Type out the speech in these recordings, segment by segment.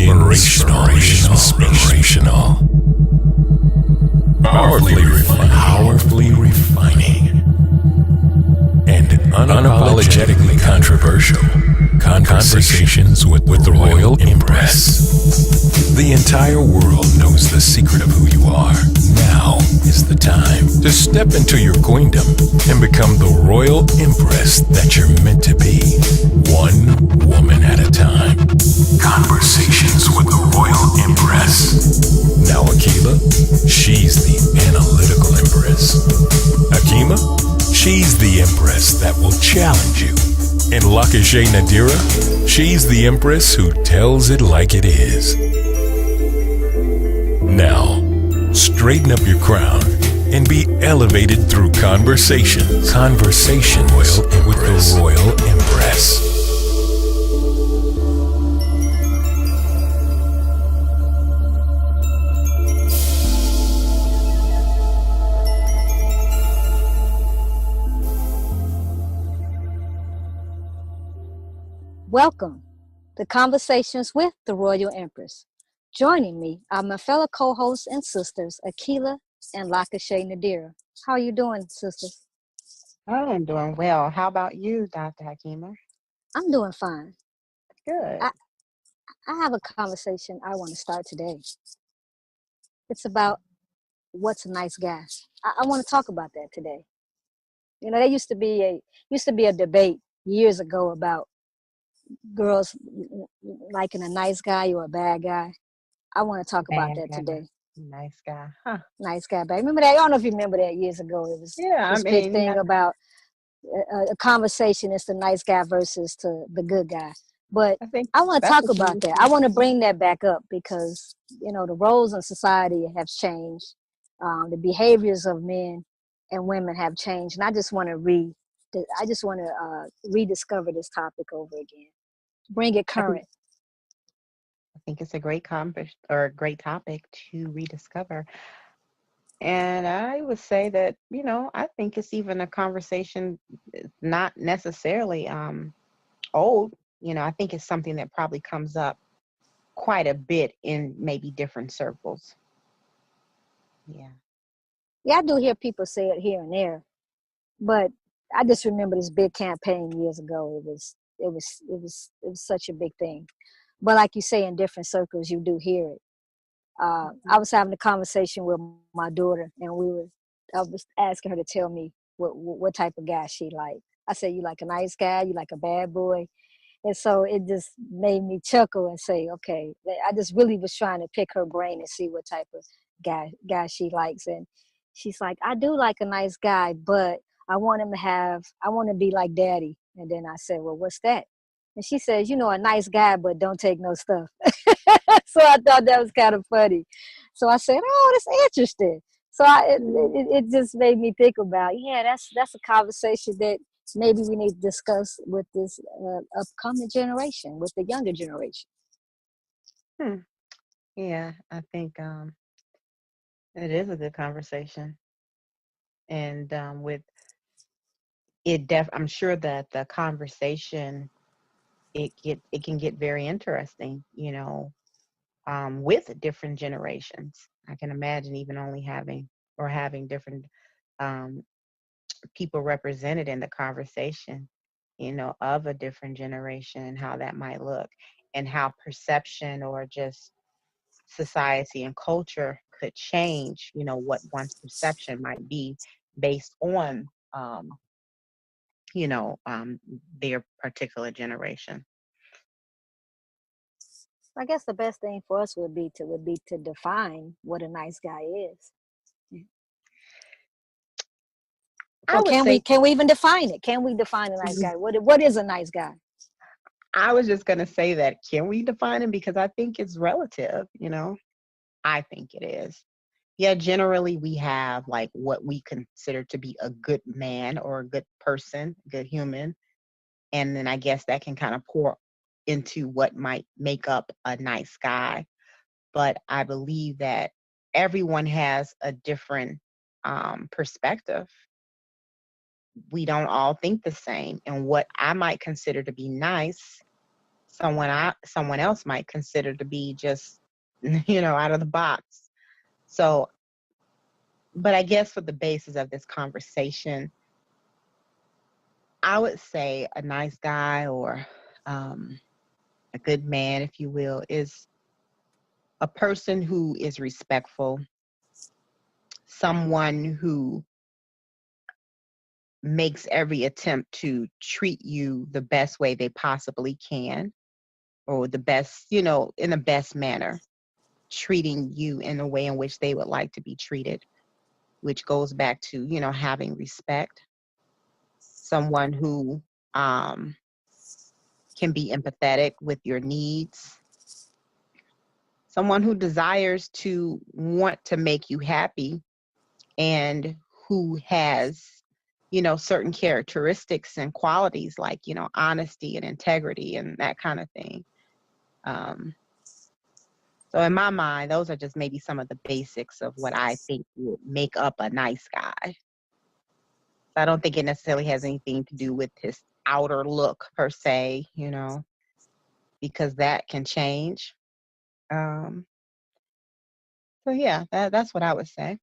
Inspirational. Powerfully refining. And unapologetically controversial. Conversations with the Royal Empress. The entire world knows the secret of who you are. Now is the time to step into your queendom and become the Royal Empress that you're meant to be. One woman at a time. Conversations with the Royal Empress. Now Akila, she's the analytical Empress. Akima, she's the Empress that will challenge you. And Lakashay Nadira, she's the Empress who tells it like it is. Now, straighten up your crown and be elevated through conversations. Conversations with the Royal Empress. Welcome to Conversations with the Royal Empress. Joining me are my fellow co-hosts and sisters, Akila and Lakashay Nadira. How are you doing, sisters? I am doing well. How about you, Dr. Hakima? I'm doing fine. Good. I have a conversation I want to start today. It's about what's a nice guy. I want to talk about that today. You know, there used to be a debate years ago about girls liking a nice guy or a bad guy. I want to talk about Bad that guy. today. Nice guy. Huh. Nice guy, babe. Remember that? I don't know if you remember that years ago. It was this big thing about a conversation. It's the nice guy versus the good guy. But I want to talk about that. I want to bring that back up because, you know, the roles in society have changed. The behaviors of men and women have changed. And I just want to rediscover this topic over again. Bring it current. I think it's a great great topic to rediscover. And I would say that, I think it's even a conversation not necessarily old. I think it's something that probably comes up quite a bit in maybe different circles. Yeah. Yeah, I do hear people say it here and there, but I just remember this big campaign years ago. It was such a big thing. But like you say, in different circles, you do hear it. I was having a conversation with my daughter, and I was asking her to tell me what type of guy she liked. I said, you like a nice guy, you like a bad boy. And so it just made me chuckle and say, okay, I just really was trying to pick her brain and see what type of guy she likes. And she's like, I do like a nice guy, but I want to be like daddy. And then I said, well, what's that? And she says, a nice guy, but don't take no stuff. So I thought that was kind of funny. So I said, oh, that's interesting. So it just made me think about, that's a conversation that maybe we need to discuss with this upcoming generation, with the younger generation. Yeah, I think it is a good conversation. And with it, I'm sure that the conversation it can get very interesting, with different generations. I can imagine even only having different people represented in the conversation, of a different generation and how that might look and how perception or just society and culture could change, what one's perception might be based on, their particular generation. I guess the best thing for us would be to define what a nice guy is. So can we even define it? Can we define a nice guy? What is a nice guy? I was just gonna say that. Can we define him? Because I think it's relative, I think it is. Yeah, generally we have like what we consider to be a good man or a good person, good human. And then I guess that can kind of pour into what might make up a nice guy. But I believe that everyone has a different perspective. We don't all think the same. And what I might consider to be nice, someone else might consider to be just, out of the box. So, but I guess for the basis of this conversation, I would say a nice guy, or a good man, if you will, is a person who is respectful, someone who makes every attempt to treat you the best way they possibly can, or the best, in the best manner, treating you in the way in which they would like to be treated, which goes back to, having respect. Someone who can be empathetic with your needs. Someone who desires to want to make you happy, and who has, certain characteristics and qualities like, honesty and integrity and that kind of thing. So in my mind, those are just maybe some of the basics of what I think would make up a nice guy. I don't think it necessarily has anything to do with his outer look per se, because that can change. So yeah, that's what I would say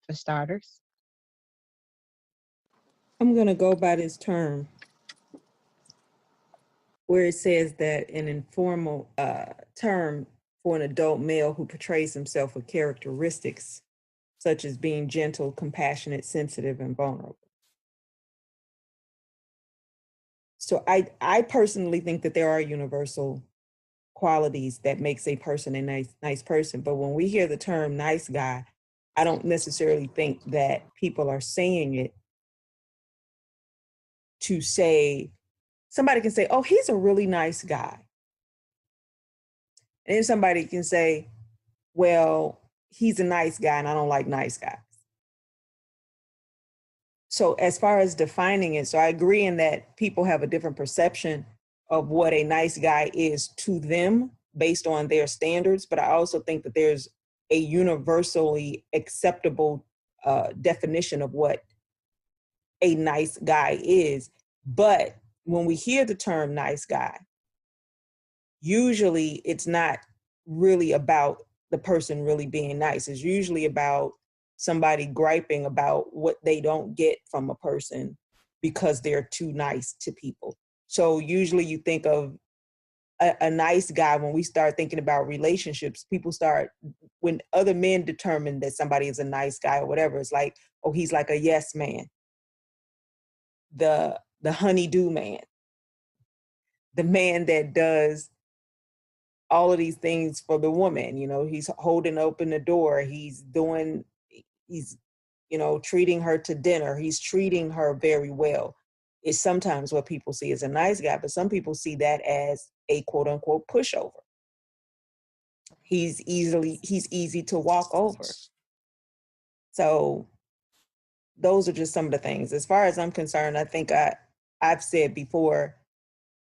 for starters. I'm going to go by this term where it says that an informal term for an adult male who portrays himself with characteristics such as being gentle, compassionate, sensitive, and vulnerable. So I personally think that there are universal qualities that makes a person a nice person. But when we hear the term nice guy, I don't necessarily think that people are saying it to say, somebody can say, oh, he's a really nice guy. And then somebody can say, well, he's a nice guy and I don't like nice guys. So as far as defining it, so I agree in that people have a different perception of what a nice guy is to them based on their standards. But I also think that there's a universally acceptable definition of what a nice guy is. But when we hear the term nice guy, usually it's not really about the person really being nice. It's usually about somebody griping about what they don't get from a person because they're too nice to people. So usually you think of a nice guy when we start thinking about relationships. People start, when other men determine that somebody is a nice guy or whatever, it's like, oh, he's like a yes man, the honeydew man, the man that does all of these things for the woman. He's holding open the door, he's treating her to dinner, he's treating her very well. Is sometimes what people see as a nice guy, but some people see that as a quote unquote pushover. He's easy to walk over. So those are just some of the things. As far as I'm concerned, I think I've said before,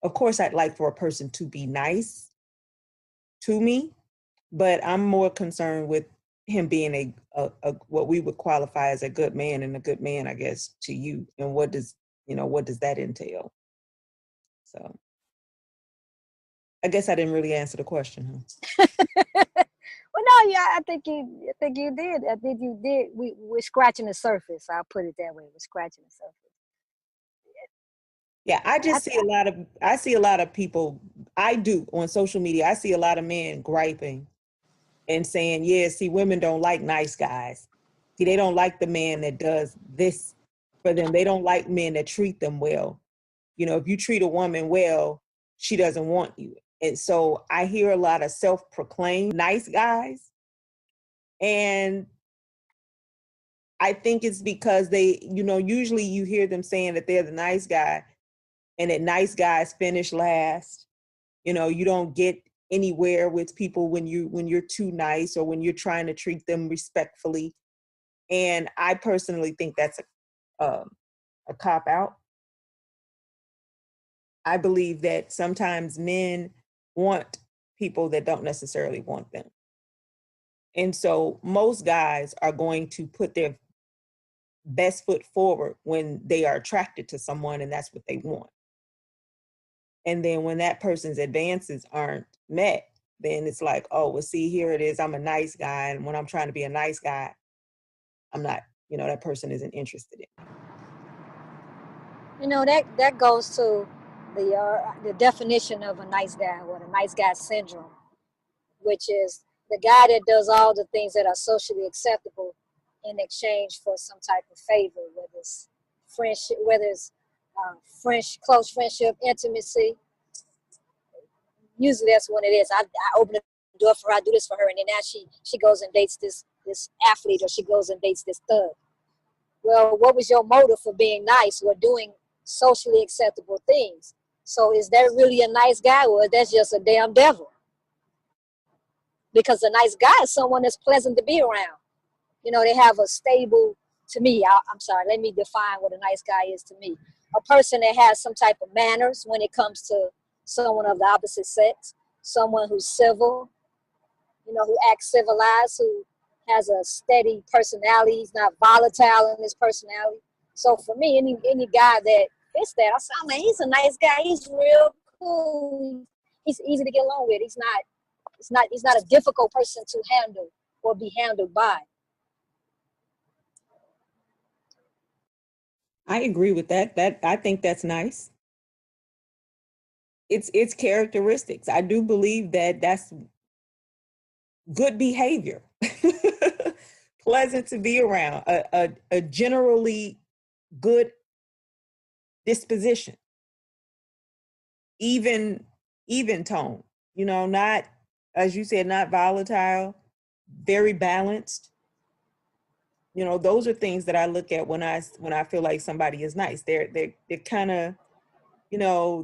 of course I'd like for a person to be nice to me, but I'm more concerned with him being a what we would qualify as a good man, and a good man, I guess, to you. And what does that entail? So I guess I didn't really answer the question, huh? Well, no, yeah, I think you did. I think you did. We're scratching the surface. I'll put it that way. We're scratching the surface. Yeah, I see a lot of people, I do, on social media, I see a lot of men griping and saying, yeah, see, women don't like nice guys. See, they don't like the man that does this for them. They don't like men that treat them well. If you treat a woman well, she doesn't want you. And so I hear a lot of self-proclaimed nice guys. And I think it's because they, usually you hear them saying that they're the nice guy, and that nice guys finish last. You don't get anywhere with people when you're too nice, or when you're trying to treat them respectfully. And I personally think that's a cop out. I believe that sometimes men want people that don't necessarily want them. And so most guys are going to put their best foot forward when they are attracted to someone and that's what they want. And then when that person's advances aren't met, then it's like, oh, well, see, here it is. I'm a nice guy. And when I'm trying to be a nice guy, I'm not, that person isn't interested in. That goes to the definition of a nice guy, or the nice guy syndrome, which is the guy that does all the things that are socially acceptable in exchange for some type of favor, whether it's friendship, whether it's close friendship, intimacy. Usually that's what it is. I open the door for her, I do this for her, and then now she goes and dates this athlete, or she goes and dates this thug. Well, what was your motive for being nice or doing socially acceptable things? So is that really a nice guy, or that's just a damn devil? Because a nice guy is someone that's pleasant to be around. They have a stable, to me, I'm sorry, let me define what a nice guy is to me. A person that has some type of manners when it comes to someone of the opposite sex, someone who's civil, who acts civilized, who has a steady personality. He's not volatile in his personality. So for me, any guy that fits that, I say, oh man, he's a nice guy. He's real cool. He's easy to get along with. He's not a difficult person to handle or be handled by. I agree with that. I think that's nice. It's characteristics. I do believe that that's good behavior. Pleasant to be around, a generally good disposition, even tone, not, as you said, not volatile, very balanced. Those are things that I look at when I feel like somebody is nice. They're kind of,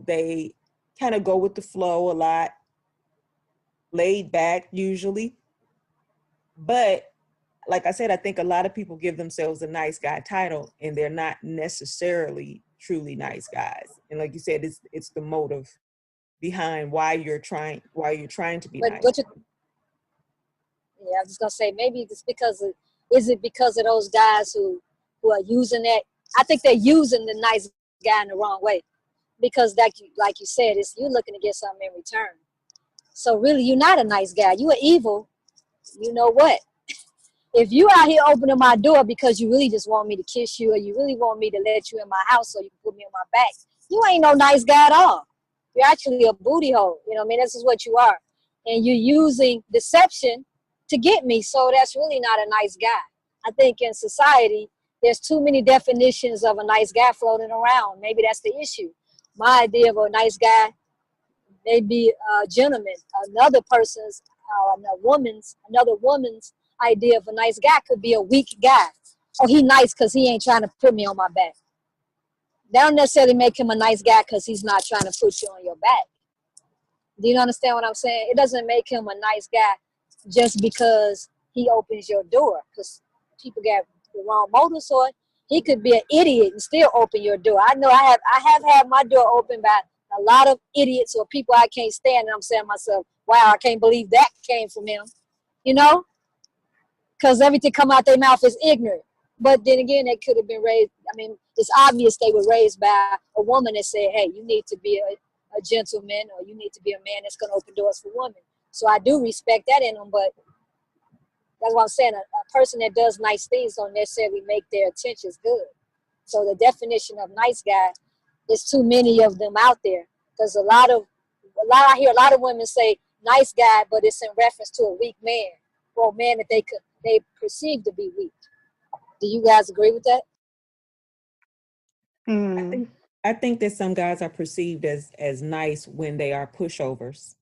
they kind of go with the flow a lot, laid back usually. But like I said, I think a lot of people give themselves a nice guy title, and they're not necessarily truly nice guys. And like you said, it's the motive behind why you're trying to be nice. Yeah, I was just gonna say, maybe it's is it because of those guys who are using that? I think they're using the nice guy in the wrong way, because like you said, it's you looking to get something in return. So really, you're not a nice guy. You are evil. You know what? If you out here opening my door because you really just want me to kiss you, or you really want me to let you in my house so you can put me on my back, you ain't no nice guy at all. You're actually a booty hole. This is what you are. And you're using deception to get me. So that's really not a nice guy. I think in society, there's too many definitions of a nice guy floating around. Maybe that's the issue. My idea of a nice guy may be a gentleman. Another woman's idea of a nice guy could be a weak guy. Oh, he nice because he ain't trying to put me on my back. That don't necessarily make him a nice guy because he's not trying to put you on your back. Do you understand what I'm saying? It doesn't make him a nice guy just because he opens your door, because people got the wrong motives, or he could be an idiot and still open your door. I know I have had my door opened by a lot of idiots or people I can't stand, and I'm saying to myself, wow, I can't believe that came from him, because everything come out their mouth is ignorant. But then again, they could have been raised, it's obvious they were raised by a woman that said, hey, you need to be a gentleman, or you need to be a man that's going to open doors for women. So I do respect that in them, but that's what I'm saying. A person that does nice things don't necessarily make their intentions good. So the definition of nice guy, is too many of them out there. Because I hear a lot of women say nice guy, but it's in reference to a weak man, or a man that they perceive to be weak. Do you guys agree with that? I think that some guys are perceived as nice when they are pushovers.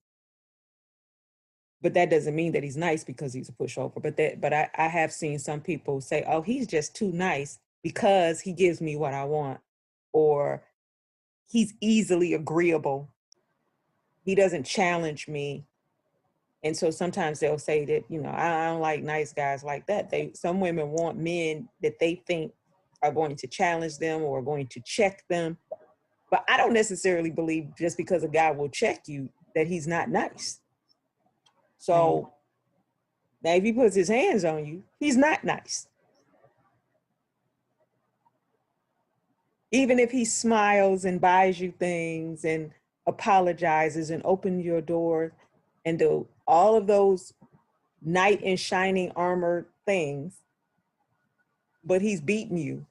But that doesn't mean that he's nice because he's a pushover. But I have seen some people say, oh, he's just too nice because he gives me what I want, or he's easily agreeable. He doesn't challenge me. And so sometimes they'll say that, I don't like nice guys like that. Some women want men that they think are going to challenge them or going to check them. But I don't necessarily believe just because a guy will check you that he's not nice. So now if he puts his hands on you, he's not nice. Even if he smiles and buys you things and, apologizes and opens your door and do all of those knight in shining armor things, but he's beating you,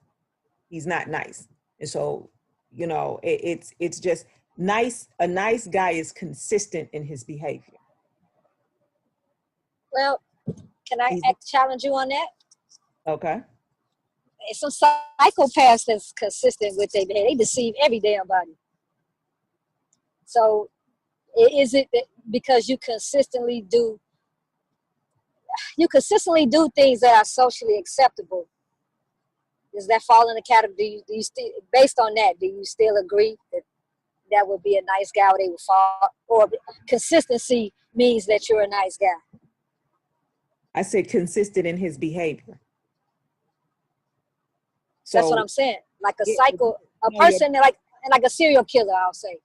he's not nice. And so, you know, it's just nice. A nice guy is consistent in his behavior. Well, can I challenge you on that? Okay. Some psychopaths that's consistent with their behavior. They deceive every damn body. So is it that because you consistently do things that are socially acceptable? Does that fall in the category? Do you still, based on that, do you still agree that that would be a nice guy, or they would fall, or consistency means that you're a nice guy? I said consistent in his behavior. So that's what I'm saying. Like a yeah, person like a serial killer, I'll say.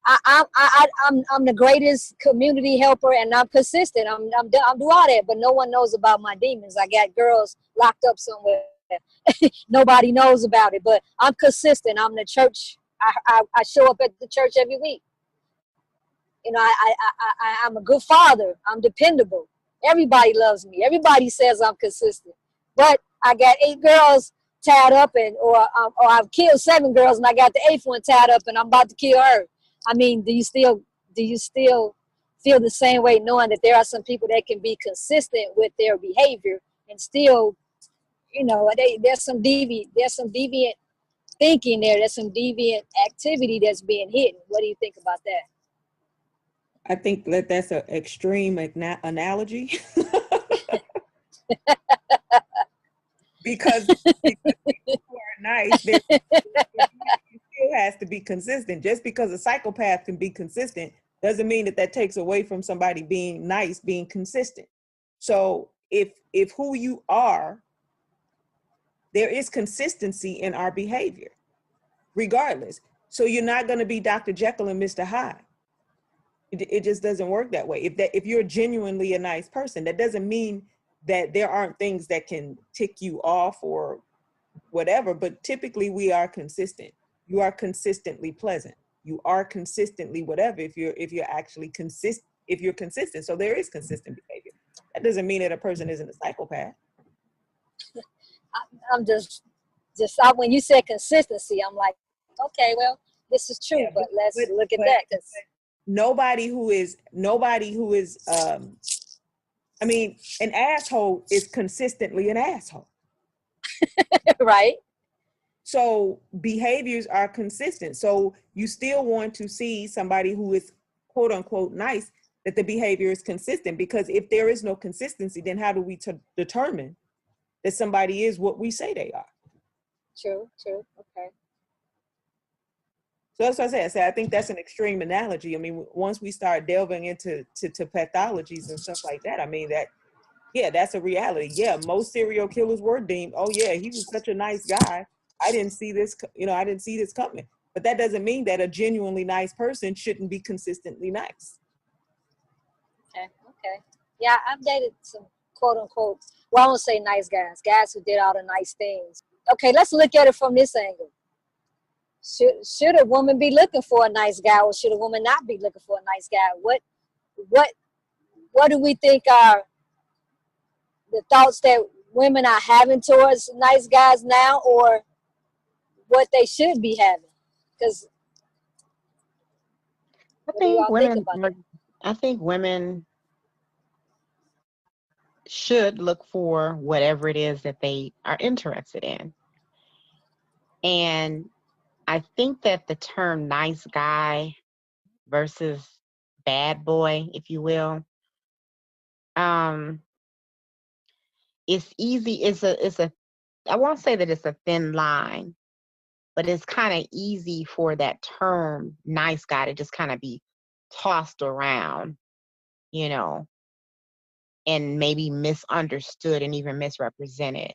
I'm the greatest community helper, and I'm consistent. I'm do all that, but no one knows about my demons. I got girls locked up somewhere. Nobody knows about it, but I'm consistent. I'm the church. I show up at the church every week. You know, I'm a good father. I'm dependable. Everybody loves me. Everybody says I'm consistent. But I got 8 girls tied up, or I've killed 7 girls, and I got the 8th one tied up, and I'm about to kill her. I mean, do you still feel the same way, knowing that there are some people that can be consistent with their behavior and still, you know, there's some deviant thinking there. There's some deviant activity that's being hidden. What do you think about that? I think that that's an extreme analogy. because people are nice, it still has to be consistent. Just because a psychopath can be consistent doesn't mean that takes away from somebody being nice, being consistent. So if who you are, there is consistency in our behavior, regardless. So you're not going to be Dr. Jekyll and Mr. Hyde. It just doesn't work that way. If you're genuinely a nice person, that doesn't mean that there aren't things that can tick you off or whatever, but typically we are consistent. You are consistently pleasant. You are consistently whatever if you're actually consistent, if you're consistent. So there is consistent behavior. That doesn't mean that a person isn't a psychopath. I'm just when you said consistency, I'm like, okay, well, this is true, but let's look at that. Cause nobody who is I mean, an asshole is consistently an asshole. right. So behaviors are consistent. So you still want to see somebody who is quote unquote nice, that the behavior is consistent, because if there is no consistency, then how do we determine that somebody is what we say they are? True. Okay. So that's what I say. I think that's an extreme analogy. I mean, once we start delving into pathologies and stuff like that, I mean, that's a reality. Yeah, most serial killers were deemed, oh yeah, he was such a nice guy. I didn't see this, I didn't see this coming. But that doesn't mean that a genuinely nice person shouldn't be consistently nice. Okay. Yeah, I've dated some quote unquote, well, I won't say nice guys who did all the nice things. Okay, let's look at it from this angle. Should a woman be looking for a nice guy, or should a woman not be looking for a nice guy? What do we think are the thoughts that women are having towards nice guys now, or what they should be having? Because I think women should look for whatever it is that they are interested in. And I think that the term nice guy versus bad boy, if you will, it's easy. I won't say that it's a thin line, but it's kind of easy for that term nice guy to just kind of be tossed around, and maybe misunderstood and even misrepresented.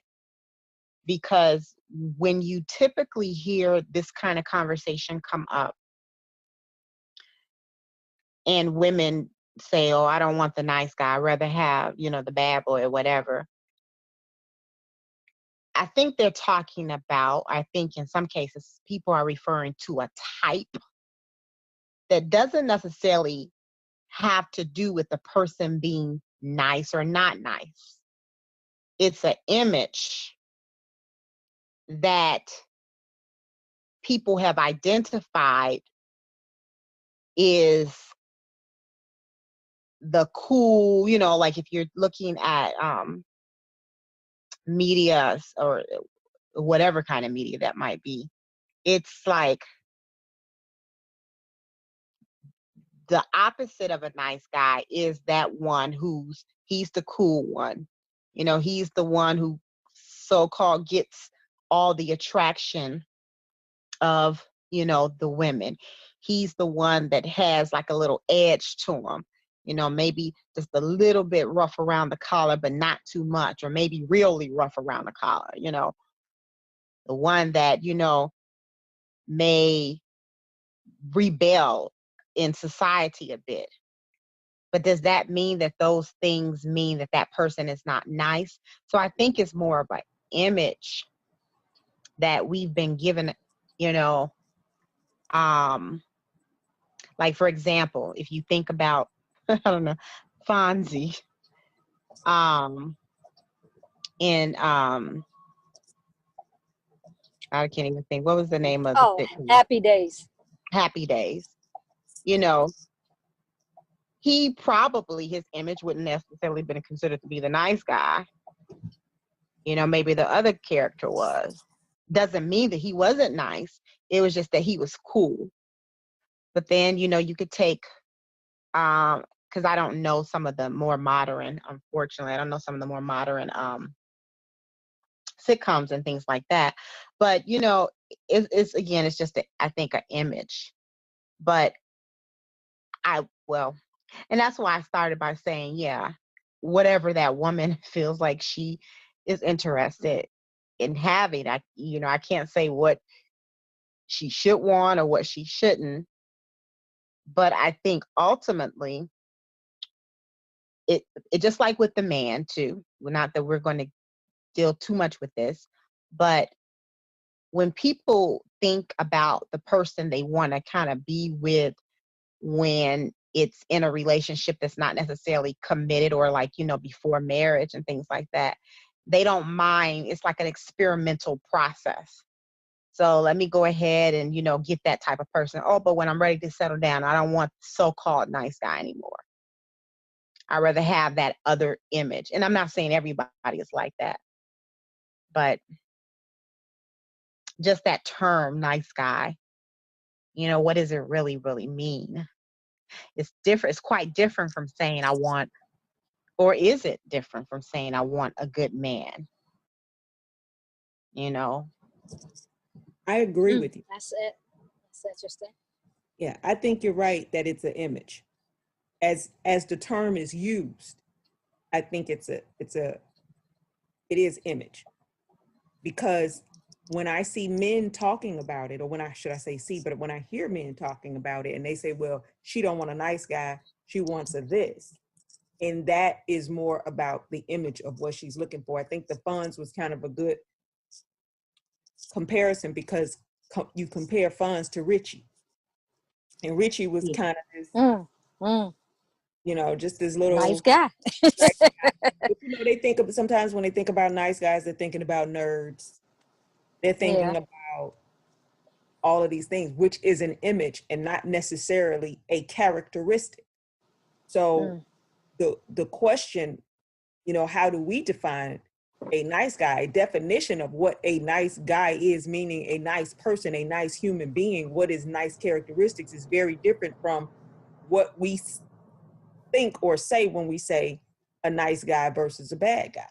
Because when you typically hear this kind of conversation come up, and women say, oh, I don't want the nice guy, I'd rather have, the bad boy or whatever. I think they're talking about, I think in some cases, people are referring to a type that doesn't necessarily have to do with the person being nice or not nice. It's an image that people have identified is the cool, like if you're looking at media or whatever kind of media that might be, it's like the opposite of a nice guy is that one he's the cool one. He's the one who so-called gets all the attraction of, the women. He's the one that has like a little edge to him. Maybe just a little bit rough around the collar, but not too much, or maybe really rough around the collar, the one that, may rebel in society a bit. But does that mean that those things mean that that person is not nice? So I think it's more of an image that we've been given, like for example, if you think about, I don't know, Fonzie, in I can't even think, what was the name of the sitcom? Happy Days. Happy Days. He probably, his image wouldn't necessarily been considered to be the nice guy. Maybe the other character was. Doesn't mean that he wasn't nice. It was just that he was cool. But then, you could take, because I don't know some of the more modern, unfortunately, I don't know some of the more modern sitcoms and things like that. But, it's again, it's just, I think, an image. But and that's why I started by saying, yeah, whatever that woman feels like she is interested in having, I can't say what she should want or what she shouldn't. But I think ultimately, it just like with the man too, not that we're going to deal too much with this, but when people think about the person they want to kind of be with when it's in a relationship that's not necessarily committed or like, before marriage and things like that, they don't mind. It's like an experimental process. So let me go ahead and, get that type of person. Oh, but when I'm ready to settle down, I don't want so-called nice guy anymore. I'd rather have that other image. And I'm not saying everybody is like that, but just that term, nice guy, what does it really, really mean? It's different. It's quite different from saying I want, or is it different from saying I want a good man? I agree with you. That's it. That's interesting. Yeah, I think you're right that it's an image. As the term is used, I think it is image. Because when I see men talking about it, or when I hear men talking about it and they say, well, she don't want a nice guy, she wants a this. And that is more about the image of what she's looking for. I think the Fonz was kind of a good comparison because you compare Fonz to Richie. And Richie was kind of this, just this little nice guy. nice guy. But, they think of, sometimes when they think about nice guys, they're thinking about nerds. They're thinking about all of these things, which is an image and not necessarily a characteristic. So the question, how do we define a nice guy? A definition of what a nice guy is, meaning a nice person, a nice human being, what is nice characteristics is very different from what we think or say when we say a nice guy versus a bad guy.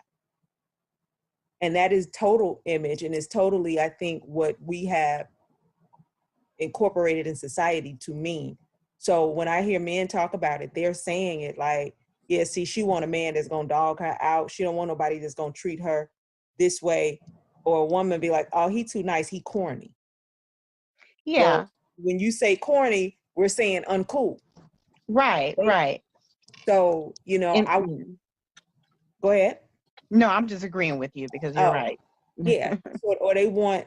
And that is total image, and it's totally, I think, what we have incorporated in society to mean. So when I hear men talk about it, they're saying it like, yeah, see, she want a man that's gonna dog her out. She don't want nobody that's gonna treat her this way. Or a woman be like, oh, he too nice, he corny. Yeah. Well, when you say corny, we're saying uncool. Right. So, go ahead. No, I'm just agreeing with you because you're right. Yeah. Or they want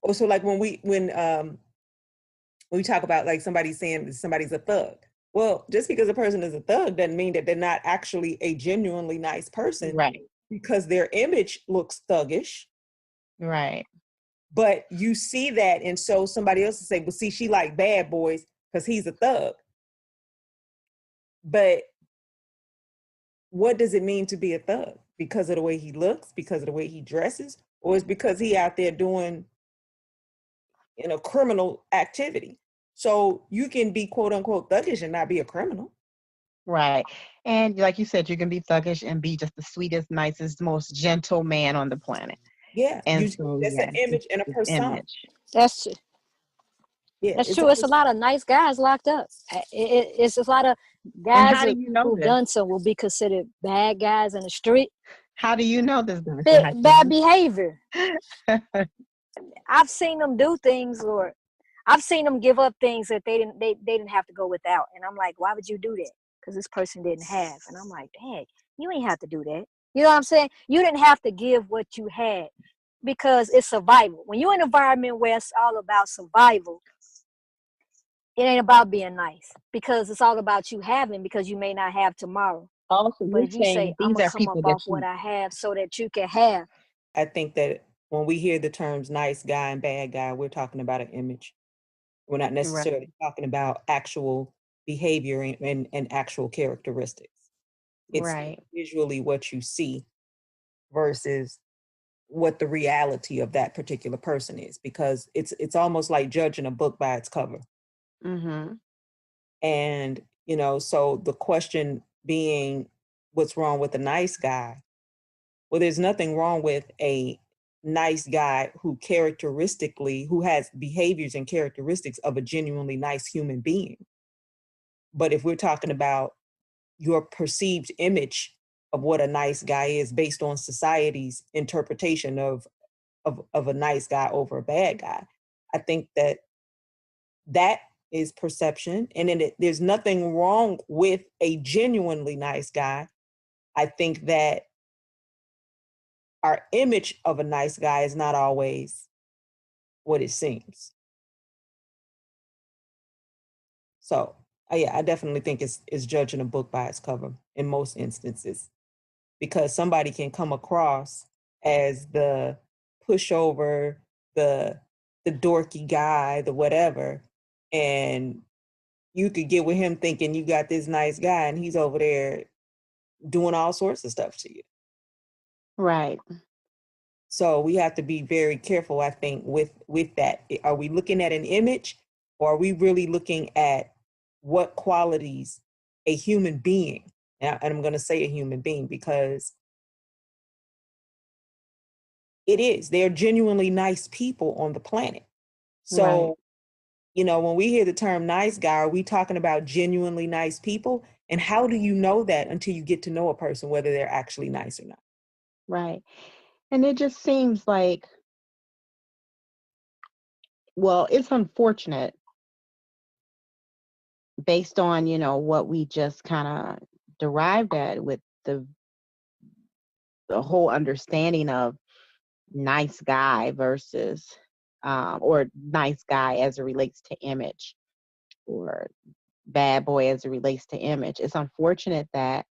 also like when When we talk about like somebody saying somebody's a thug. Well, just because a person is a thug doesn't mean that they're not actually a genuinely nice person, Right. because their image looks thuggish. Right. But you see that, and so somebody else will say, well, see, she like bad boys because he's a thug. But what does it mean to be a thug? Because of the way he looks, because of the way he dresses, or is because he out there doing, criminal activity? So you can be quote unquote thuggish and not be a criminal. Right. And like you said, you can be thuggish and be just the sweetest, nicest, most gentle man on the planet. Yeah, And so, that's an yes, image and a it's persona. image. That's true. Yeah, That's true. It's a lot of nice guys locked up. It's a lot of And guys how do you know who've this? done so will be considered bad guys in the street. How do you know this, Dr. Bad Hakeem? behavior. I've seen them do things, or I've seen them give up things that they didn't have to go without. And I'm like, why would you do that? Because this person didn't have. And I'm like, dang, you ain't have to do that. You know what I'm saying? You didn't have to give what you had, because it's survival. When you're in an environment where it's all about survival, it ain't about being nice, because it's all about you having, because you may not have tomorrow. Also, But you're if you saying say, I'm these going to are come up people that off what you, I have so that you can have. I think that when we hear the terms nice guy and bad guy, we're talking about an image. We're not right, necessarily talking about actual behavior and actual characteristics. It's right, visually what you see versus what the reality of that particular person is, because it's almost like judging a book by its cover. mm-hmm, And so the question being, what's wrong with a nice guy? Well, there's nothing wrong with a nice guy who has behaviors and characteristics of a genuinely nice human being. But if we're talking about your perceived image of what a nice guy is based on society's interpretation of a nice guy over a bad guy, I think that is perception. And then there's nothing wrong with a genuinely nice guy. I think that our image of a nice guy is not always what it seems. So yeah, I definitely think it's judging a book by its cover in most instances, because somebody can come across as the pushover, the dorky guy, the whatever, and you could get with him thinking you got this nice guy, and he's over there doing all sorts of stuff to you. right, So we have to be very careful, I think, with that. Are we looking at an image, or are we really looking at what qualities a human being, and I'm going to say a human being because they're genuinely nice people on the planet. right. So, when we hear the term nice guy, are we talking about genuinely nice people? And how do you know that until you get to know a person, whether they're actually nice or not? Right. And it just seems like, well, it's unfortunate based on, what we just kind of derived at with the whole understanding of nice guy versus or nice guy as it relates to image, or bad boy as it relates to image. It's unfortunate that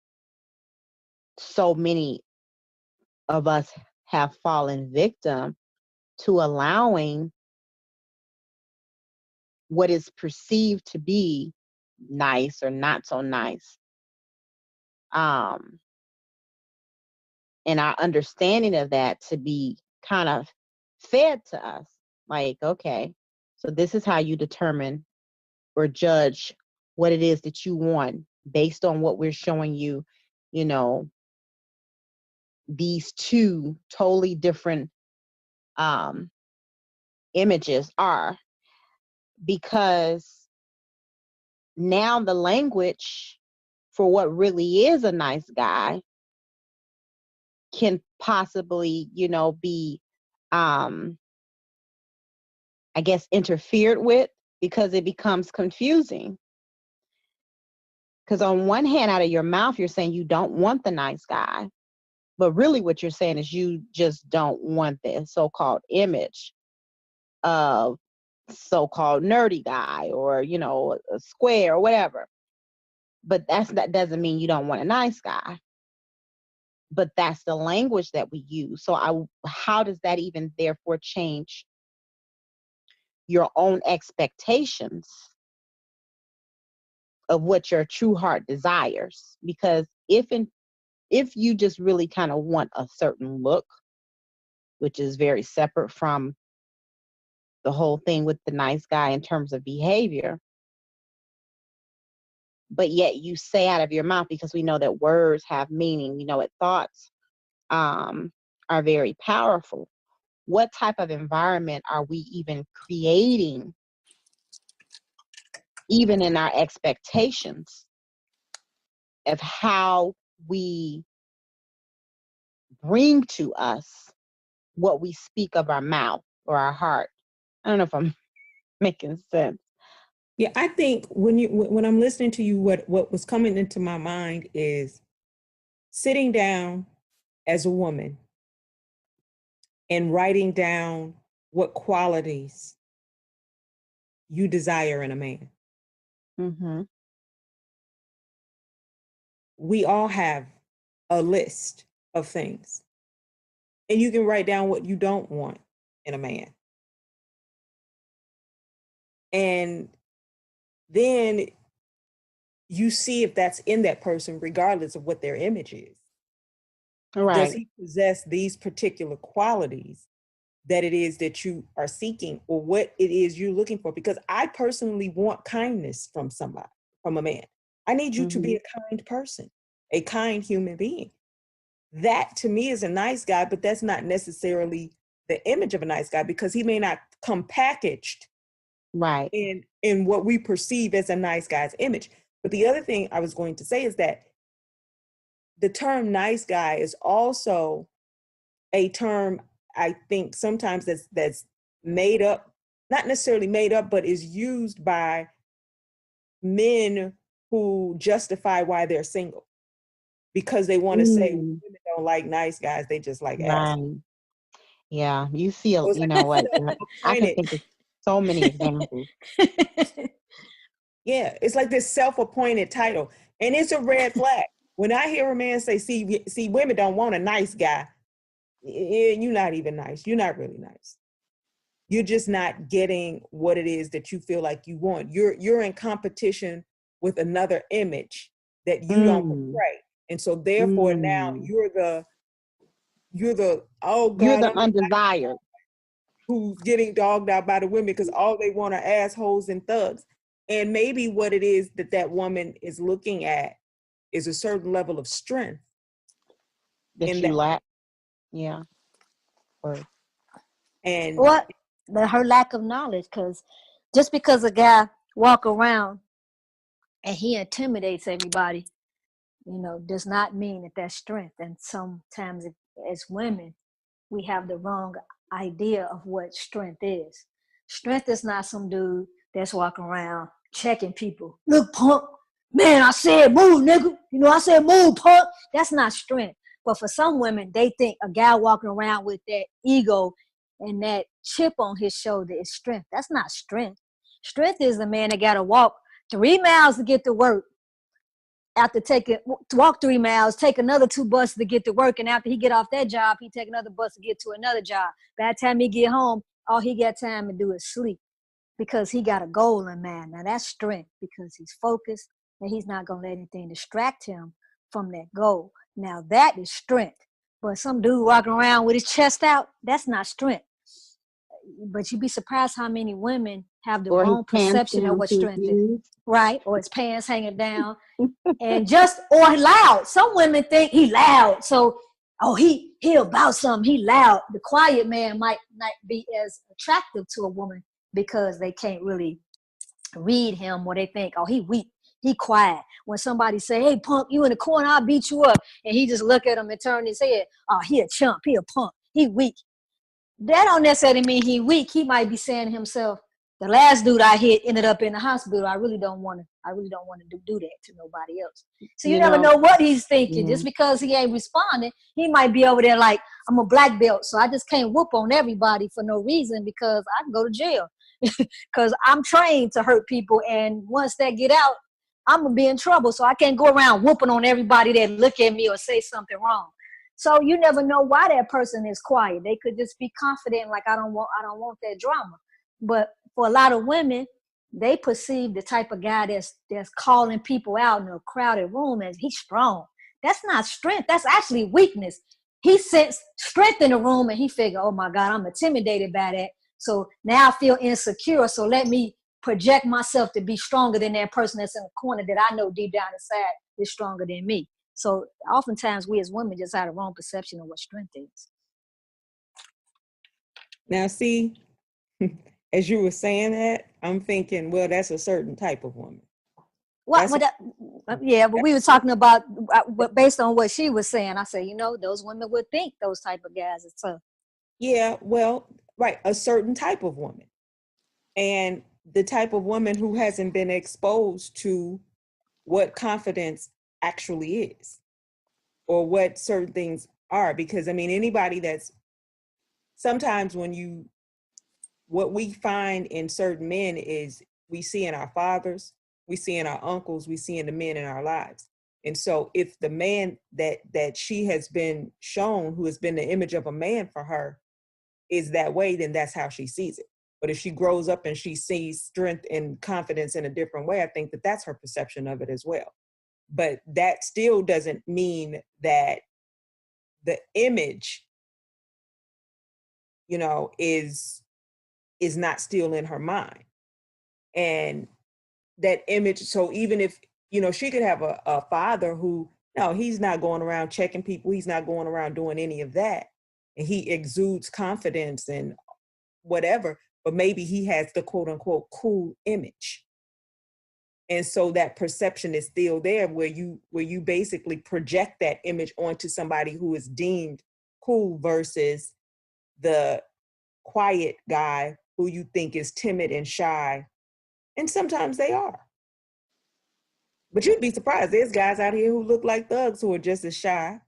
so many of us have fallen victim to allowing what is perceived to be nice or not so nice, um and our understanding of that to be kind of fed to us, like, okay, so this is how you determine or judge what it is that you want based on what we're showing you, you know these two totally different um images are, because now the language for what really is a nice guy can possibly, be, um, I guess, interfered with, because it becomes confusing. Because on one hand, out of your mouth, you're saying you don't want the nice guy, but really what you're saying is you just don't want the so-called image of so-called nerdy guy, or a square or whatever. But that doesn't mean you don't want a nice guy. But that's the language that we use. So how does that even therefore change your own expectations of what your true heart desires? Because if you just really kind of want a certain look, which is very separate from the whole thing with the nice guy in terms of behavior, but yet you say out of your mouth, because we know that words have meaning, we know that thoughts are very powerful. What type of environment are we even creating, even in our expectations of how we bring to us what we speak of our mouth or our heart? I don't know if I'm making sense. Yeah, I think when I'm listening to you, what was coming into my mind is sitting down as a woman and writing down what qualities you desire in a man. Mm-hmm. We all have a list of things, and you can write down what you don't want in a man. And then you see if that's in that person, regardless of what their image is. Right. Does he possess these particular qualities that it is that you are seeking, or what it is you're looking for? Because I personally want kindness from somebody, from a man. I need you to be a kind person, a kind human being. That to me is a nice guy, but that's not necessarily the image of a nice guy, because he may not come packaged right in what we perceive as a nice guy's image. But the other thing I was going to say is that the term nice guy is also a term, I think sometimes that's made up, not necessarily made up, but is used by men who justify why they're single, because they want to say women don't like nice guys, they just like assholes. Right. Yeah, you see, So it's you like know what? I can self-appointed. think of so many examples. Yeah, it's like this self-appointed title, and it's a red flag. When I hear a man say, see, women don't want a nice guy," you're not even nice. You're not really nice. You're just not getting what it is that you feel like you want. You're in competition with another image that you don't portray, and so therefore now you're the oh You're God, the I'm the undesired. who's getting dogged out by the women because all they want are assholes and thugs. And maybe what it is that woman is looking at is a certain level of strength That you lack. Yeah. And what her lack of knowledge, because just because a guy walk around and he intimidates everybody, does not mean that that's strength. And sometimes as women, we have the wrong idea of what strength is. Strength is not some dude that's walking around checking people. Look, punk, man, I said move, nigga. I said move, punk. That's not strength. But for some women, they think a guy walking around with that ego and that chip on his shoulder is strength. That's not strength. Strength is the man that got to walk 3 miles to get to work. After walk 3 miles, take another 2 buses to get to work, and after he get off that job, he take another bus to get to another job. By the time he get home, all he got time to do is sleep, because he got a goal in mind. Now that's strength, because he's focused and he's not gonna let anything distract him from that goal. Now that is strength. But some dude walking around with his chest out, that's not strength. But you'd be surprised how many women have the wrong perception of what strength is. Right? Or his pants hanging down. And or loud. Some women think he loud. So, he about something. He loud. The quiet man might not be as attractive to a woman because they can't really read him, or they think, he weak. He quiet. When somebody say, hey, punk, you in the corner, I'll beat you up. And he just look at him and turn his head. He a chump. He a punk. He weak. That don't necessarily mean he weak. He might be saying to himself, The last dude I hit ended up in the hospital. I really don't want to do that to nobody else. So you You never know, know what he's thinking. yeah. Just because he ain't responding, he might be over there like, I'm a black belt, so I just can't whoop on everybody for no reason because I can go to jail. Because I'm trained to hurt people, and once that get out, I'm gonna be in trouble. So I can't go around whooping on everybody that look at me or say something wrong. So you never know why that person is quiet. They could just be confident, like I don't want that drama. But for a lot of women, they perceive the type of guy that's calling people out in a crowded room as he's strong. That's not strength. That's actually weakness. He sensed strength in the room and he figured, oh my God, I'm intimidated by that. So now I feel insecure. So let me project myself to be stronger than that person that's in the corner that I know deep down inside is stronger than me. So oftentimes we as women just have the wrong perception of what strength is. Now, see, as you were saying that, I'm thinking, well, that's a certain type of woman. What? That's Yeah, but we were talking about, but based on what she was saying, I said, those women would think those type of guys are tough. Yeah, well, right, a certain type of woman. And the type of woman who hasn't been exposed to what confidence actually is or what certain things are. Because, I mean, anybody that's sometimes what we find in certain men is we see in our fathers, we see in our uncles, we see in the men in our lives. And so if the man that she has been shown, who has been the image of a man for her, is that way, then that's how she sees it. But if she grows up and she sees strength and confidence in a different way, I think that that's her perception of it as well. But that still doesn't mean that the image, is not still in her mind. And that image, so even if, she could have a father who, no, he's not going around checking people, he's not going around doing any of that. And he exudes confidence and whatever, but maybe he has the quote unquote cool image. And so that perception is still there where you basically project that image onto somebody who is deemed cool versus the quiet guy who you think is timid and shy. And sometimes they are. But you'd be surprised. There's guys out here who look like thugs who are just as shy.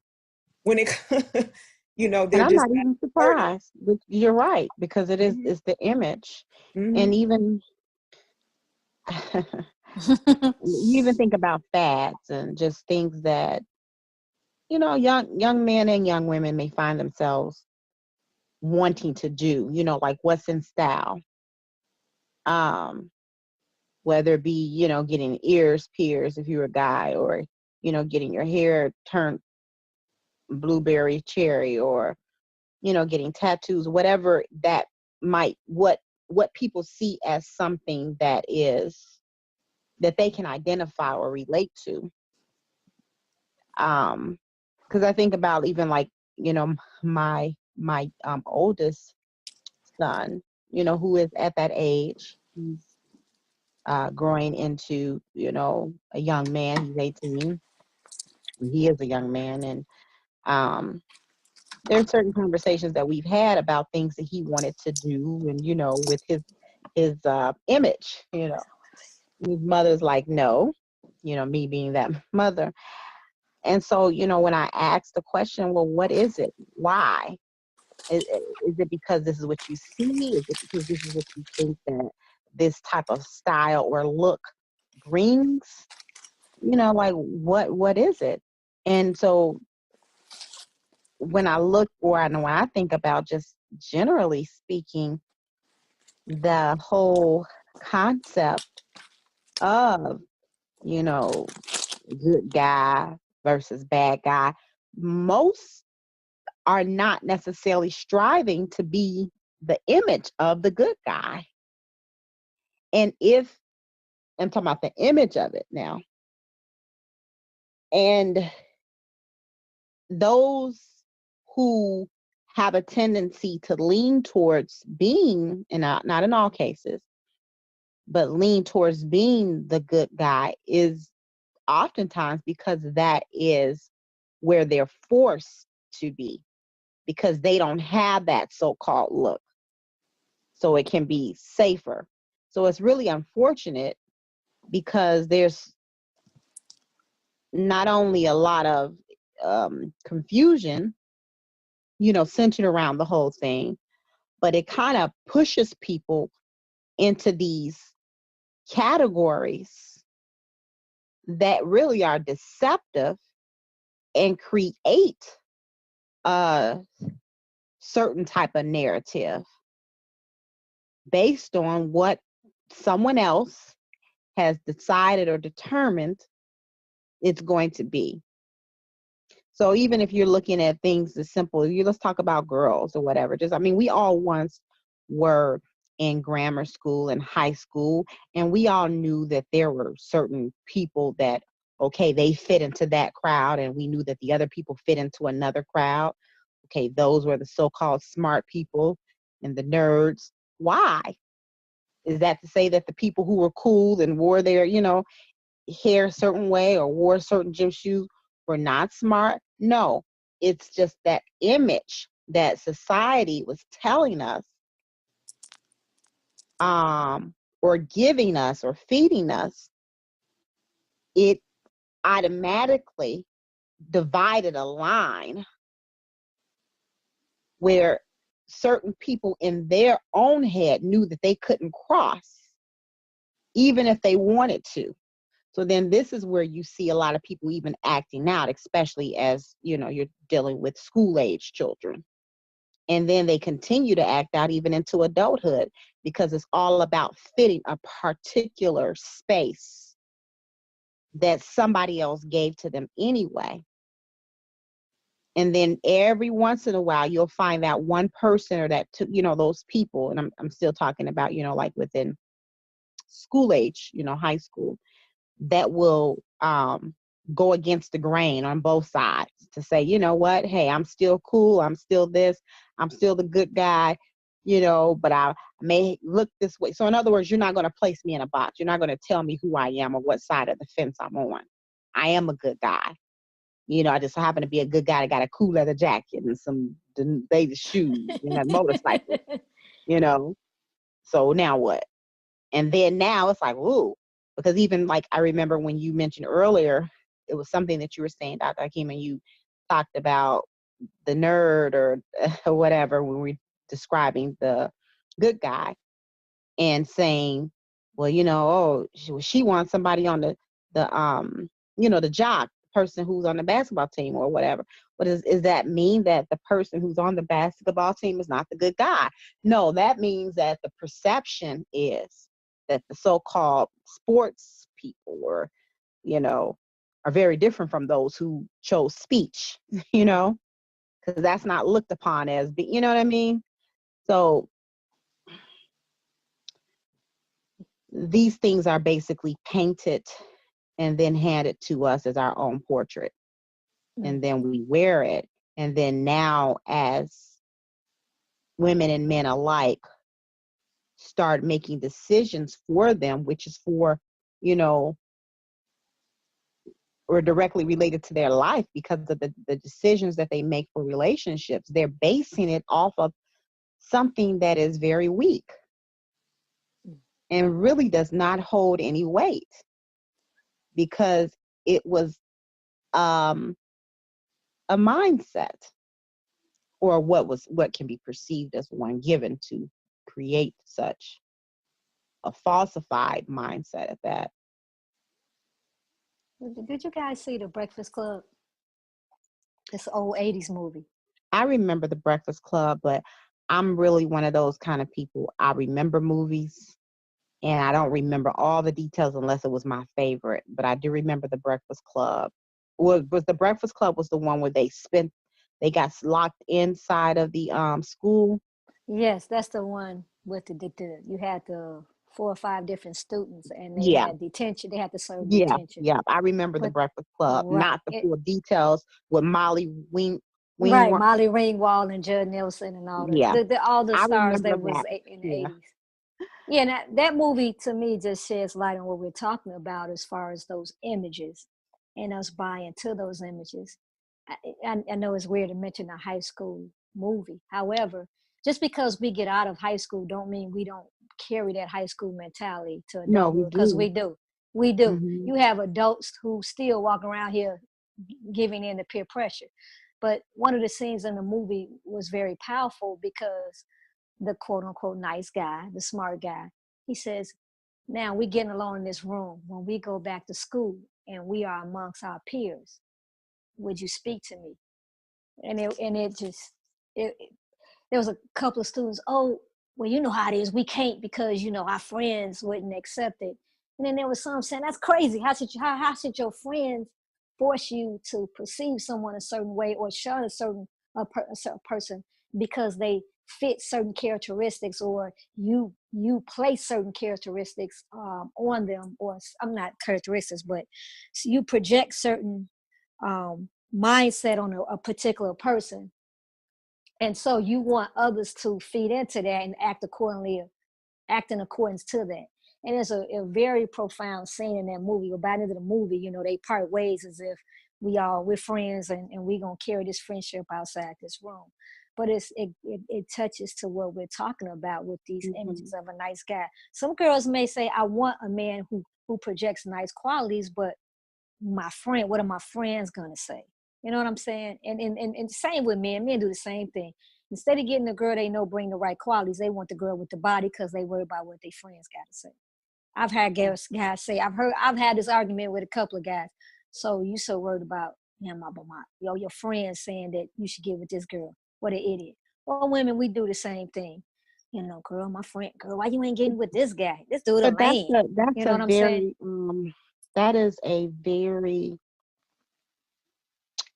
When it, And they're I'm just not even surprised. But you're right, because it's the image. mm-hmm. And even you even think about fads and just things that, young men and young women may find themselves wanting to do, like what's in style. Whether it be, getting ears pierced if you're a guy, or, getting your hair turned blueberry cherry, or, getting tattoos, whatever that might, what people see as something that they can identify or relate to. Because I think about even like, my oldest son, who is at that age. He's growing into, a young man. He's 18. He is a young man. And there are certain conversations that we've had about things that he wanted to do, and, with his image, his mother's like, no, me being that mother. And so, when I asked the question, well, what is it? Why? Is it because this is what you see? Is it because this is what you think that this type of style or look brings? Like what is it? And so when I look, when I think about, just generally speaking, the whole concept of, good guy versus bad guy, most are not necessarily striving to be the image of the good guy. And if I'm talking about the image of it now, and those who have a tendency to lean towards being, and not in all cases, but lean towards being the good guy, is oftentimes because that is where they're forced to be, because they don't have that so-called look. So it can be safer. So it's really unfortunate because there's not only a lot of confusion, centered around the whole thing, but it kind of pushes people into these categories that really are deceptive and create a certain type of narrative based on what someone else has decided or determined it's going to be. So even if you're looking at things as simple, let's talk about girls or whatever. We all once were in grammar school and high school, and we all knew that there were certain people that, okay, they fit into that crowd, and we knew that the other people fit into another crowd. Okay, those were the so-called smart people and the nerds. Why? Is that to say that the people who were cool and wore their, hair a certain way or wore certain gym shoes were not smart? No, it's just that image that society was telling us, or giving us or feeding us. It automatically divided a line where certain people in their own head knew that they couldn't cross, even if they wanted to. So then this is where you see a lot of people even acting out, especially as, you're dealing with school age children. And then they continue to act out even into adulthood because it's all about fitting a particular space that somebody else gave to them anyway. And then every once in a while, you'll find that one person or that, those people, and I'm still talking about, like within school age, high school, that will go against the grain on both sides to say, you know what, hey, I'm still cool, I'm still this, I'm still the good guy, but I may look this way. So in other words, you're not going to place me in a box. You're not going to tell me who I am or what side of the fence I'm on. I am a good guy. I just happen to be a good guy that got a cool leather jacket and some baby shoes and a motorcycle, So now what? And then now it's like, ooh, because even like I remember when you mentioned earlier, it was something that you were saying, Dr. Hakeem, and you talked about the nerd or whatever when we're describing the good guy and saying, well, she wants somebody on the jock person who's on the basketball team or whatever. But is that mean that the person who's on the basketball team is not the good guy? No, that means that the perception is that the so-called sports people are very different from those who chose speech, because that's not looked upon as, you know what I mean? So these things are basically painted and then handed to us as our own portrait. And then we wear it. And then now as women and men alike start making decisions for them, which is for, or directly related to their life because of the decisions that they make for relationships, they're basing it off of something that is very weak and really does not hold any weight because it was a mindset or what can be perceived as one given to create such a falsified mindset at that. Did you guys see The Breakfast Club? This old 80s movie. I remember The Breakfast Club, but I'm really one of those kind of people. I remember movies and I don't remember all the details unless it was my favorite, but I do remember The Breakfast Club. Was The Breakfast Club was the one where they got locked inside of the school? Yes, that's the one with you had the 4 or 5 different students and they Yeah. had detention. They had to serve Yeah, detention. yeah. I remember The But Breakfast Club, right, not the full details with Molly right, Molly Ringwald and Judd Nelson and all Yeah, all the I stars remember that was that. in the Yeah. 80s. Yeah, and that movie to me just sheds light on what we're talking about as far as those images and us buying to those images. I know it's weird to mention a high school movie. However, just because we get out of high school don't mean we don't carry that high school mentality to No, we adulthood, because do. we do. Hmm. You have adults who still walk around here giving in to peer pressure. But one of the scenes in the movie was very powerful because the quote unquote nice guy, the smart guy, he says, now we're getting along in this room. When we go back to school and we are amongst our peers, would you speak to me? And it just, there was a couple of students, oh, well, you know how it is. We can't because, our friends wouldn't accept it. And then there was some saying, that's crazy. How should your friends force you to perceive someone a certain way or shun a certain person because they fit certain characteristics, or you place certain characteristics on them, or I'm not characteristics, but you project certain mindset on a particular person, and so you want others to feed into that and act in accordance to that. And it's a very profound scene in that movie. But by the end of the movie, they part ways as if we're friends, and we're gonna carry this friendship outside this room. But it touches to what we're talking about with these Hmm. images of a nice guy. Some girls may say, I want a man who projects nice qualities, but what are my friends gonna say? You know what I'm saying? And same with men. Men do the same thing. Instead of getting the girl they know bring the right qualities, they want the girl with the body because they worry about what their friends gotta say. I've had guys say, I've had this argument with a couple of guys. So you so worried about your friends saying that you should get with this girl. What an idiot. Well, women, we do the same thing. Girl, my friend, girl, why you ain't getting with this guy? This dude a But lame. that's You know a what I'm saying? very that is a very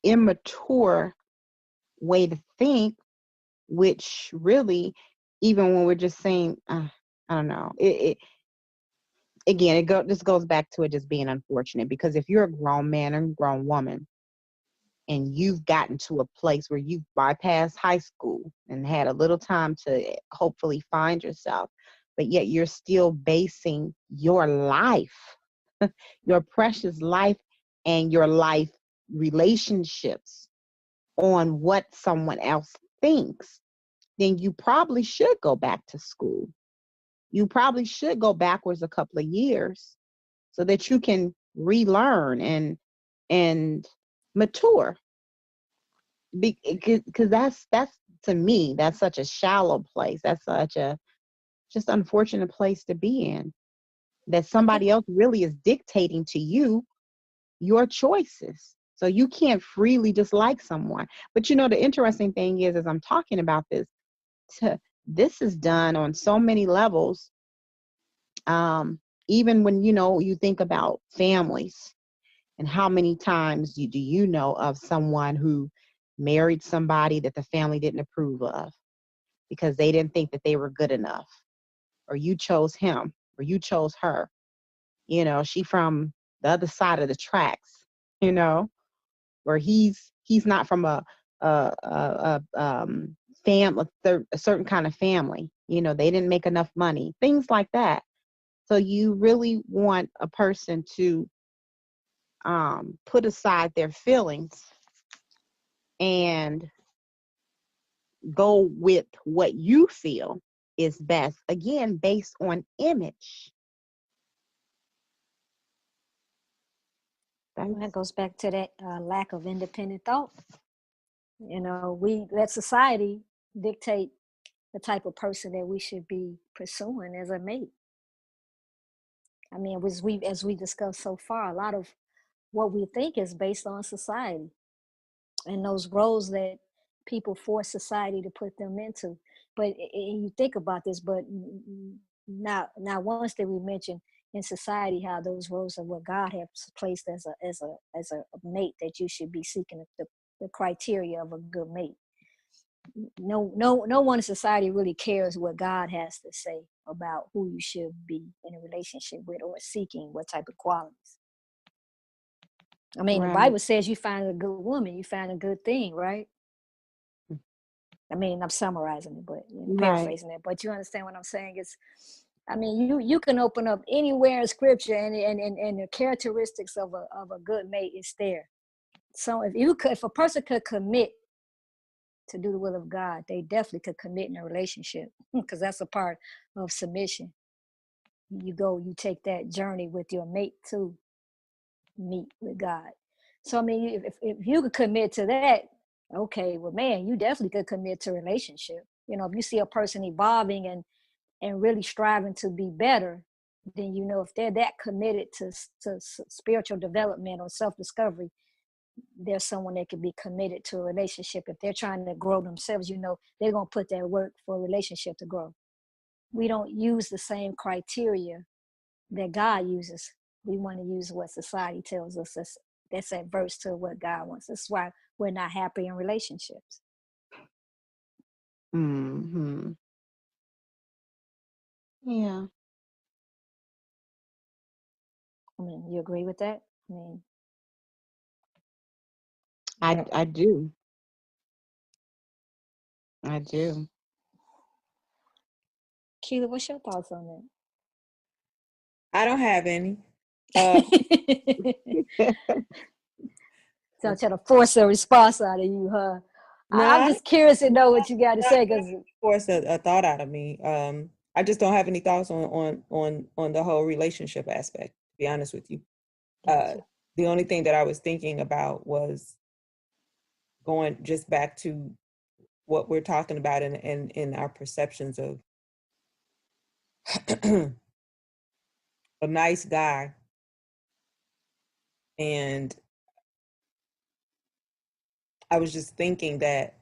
immature way to think, which really, even when we're just saying, I don't know, again, this goes back to it just being unfortunate, because if you're a grown man and grown woman and you've gotten to a place where you've bypassed high school and had a little time to hopefully find yourself, but yet you're still basing your life, your precious life, and your life relationships on what someone else thinks, then you probably should go back to school. You probably should go backwards a couple of years so that you can relearn and mature. Because that's to me, that's such a shallow place. That's such a just unfortunate place to be in. That I think somebody else really is dictating to you your choices. So you can't freely dislike someone. But the interesting thing is, as I'm talking about this, this is done on so many levels. Even when you think about families, and how many times do you know of someone who married somebody that the family didn't approve of because they didn't think that they were good enough, or you chose him, or you chose her. She from the other side of the tracks. You know, where he's not from a a certain kind of family. They didn't make enough money, things like that. So you really want a person to put aside their feelings and go with what you feel is best, again based on image. that That's goes back to that lack of independent thought. We let society dictate the type of person that we should be pursuing as a mate. I mean, as we discussed so far, a lot of what we think is based on society and those roles that people force society to put them into. But you think about this, but now once did we mention in society how those roles are what God has placed as a mate that you should be seeking the criteria of a good mate. No one in society really cares what God has to say about who you should be in a relationship with or seeking what type of qualities. I mean, the right. Bible says you find a good woman, you find a good thing, right? I mean, I'm summarizing it, but Right. paraphrasing it. But you understand what I'm saying? I mean, you can open up anywhere in Scripture, and the characteristics of a good mate is there. So if a person could commit to do the will of God, they definitely could commit in a relationship, because that's a part of submission. You take that journey with your mate to meet with God. So I mean, if you could commit to that, okay, well, man, you definitely could commit to a relationship. If you see a person evolving and really striving to be better, then if they're that committed to spiritual development or self-discovery, there's someone that could be committed to a relationship. If they're trying to grow themselves, they're going to put that work for a relationship to grow. We don't use the same criteria that God uses. We want to use what society tells us that's adverse to what God wants. That's why we're not happy in relationships. Mm-hmm. Yeah. I mean, you agree with that? I mean, I do. I do. Keela, what's your thoughts on I don't have any. that? So I'm trying to force a response out of you, huh? I'm Nah, just curious to know what you got to say, because force a thought out of me. I just don't have any thoughts on the whole relationship aspect, to be honest with you. gotcha. The only thing that I was thinking about was going just back to what we're talking about in our perceptions of a nice guy. And I was just thinking that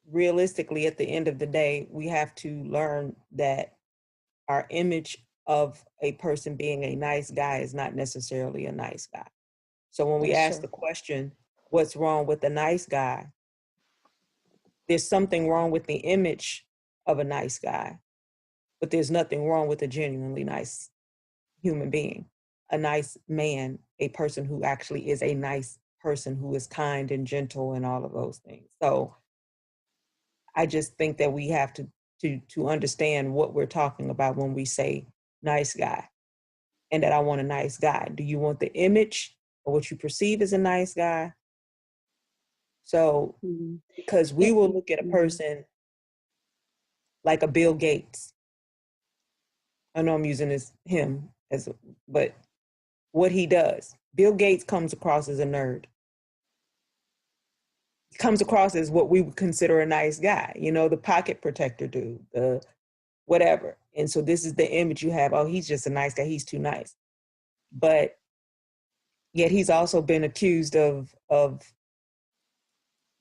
realistically, at the end of the day, we have to learn that our image of a person being a nice guy is not necessarily a nice guy. So when we That's ask true. the question, what's wrong with a nice guy? There's something wrong with the image of a nice guy, but there's nothing wrong with a genuinely nice human being, a nice man, a person who actually is a nice person, who is kind and gentle and all of those things. So I just think that we have to understand what we're talking about when we say nice guy, and that I want a nice guy. Do you want the image or what you perceive as a nice guy? So, Mm-hmm. because we will look at a person like a Bill Gates. I know I'm using him but what he does, Bill Gates comes across as a nerd. He comes across as what we would consider a nice guy, the pocket protector dude, the whatever. And so this is the image you have. Oh, he's just a nice guy. He's too nice. But yet he's also been accused of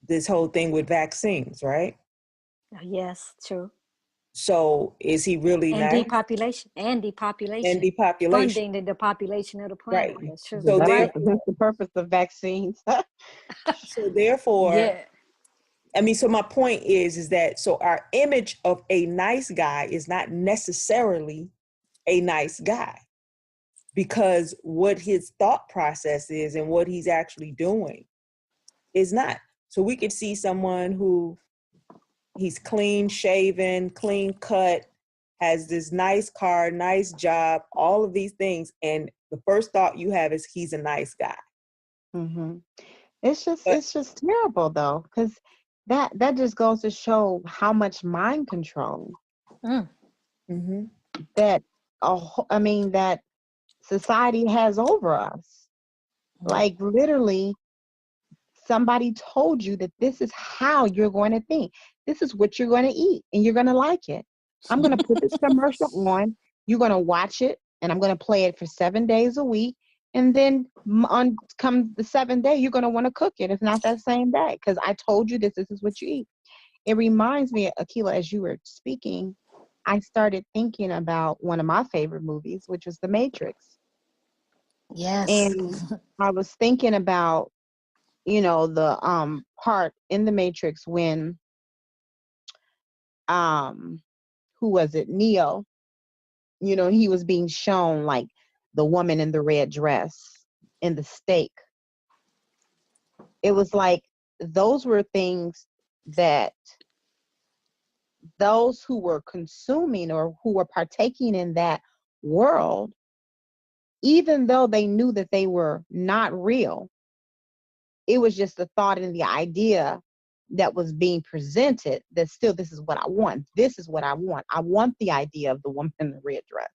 this whole thing with vaccines, right? Yes, true. So is he really And nice? depopulation. And Funding depopulation, the depopulation of the planet. right? That's true. But So You're that's right. the purpose of vaccines. so therefore, Yeah. so my point is that so our image of a nice guy is not necessarily a nice guy, because what his thought process is and what he's actually doing is not. So we could see someone who he's clean shaven, clean cut, has this nice car, nice job, all of these things. And the first thought you have is he's a nice guy. Mm-hmm. It's But just terrible though, because that just goes to show how much mind control Mm. mm-hmm. that that society has over us. Like literally, somebody told you that this is how you're going to think. This is what you're going to eat, and you're going to like it. I'm going to put this commercial on. You're going to watch it, and I'm going to play it for 7 days a week. And then on come the 7th day, you're going to want to cook it. If not that same day, because I told you this. This is what you eat. It reminds me, Akila, as you were speaking, I started thinking about one of my favorite movies, which was The Matrix. Yes. And I was thinking about the part in the Matrix when who was it, Neo, he was being shown like the woman in the red dress in the stake. It was like those were things that those who were consuming or who were partaking in that world, even though they knew that they were not real, it was just the thought and the idea that was being presented, that still, this is what I want. This is what I want. I want the idea of the woman in the red dress.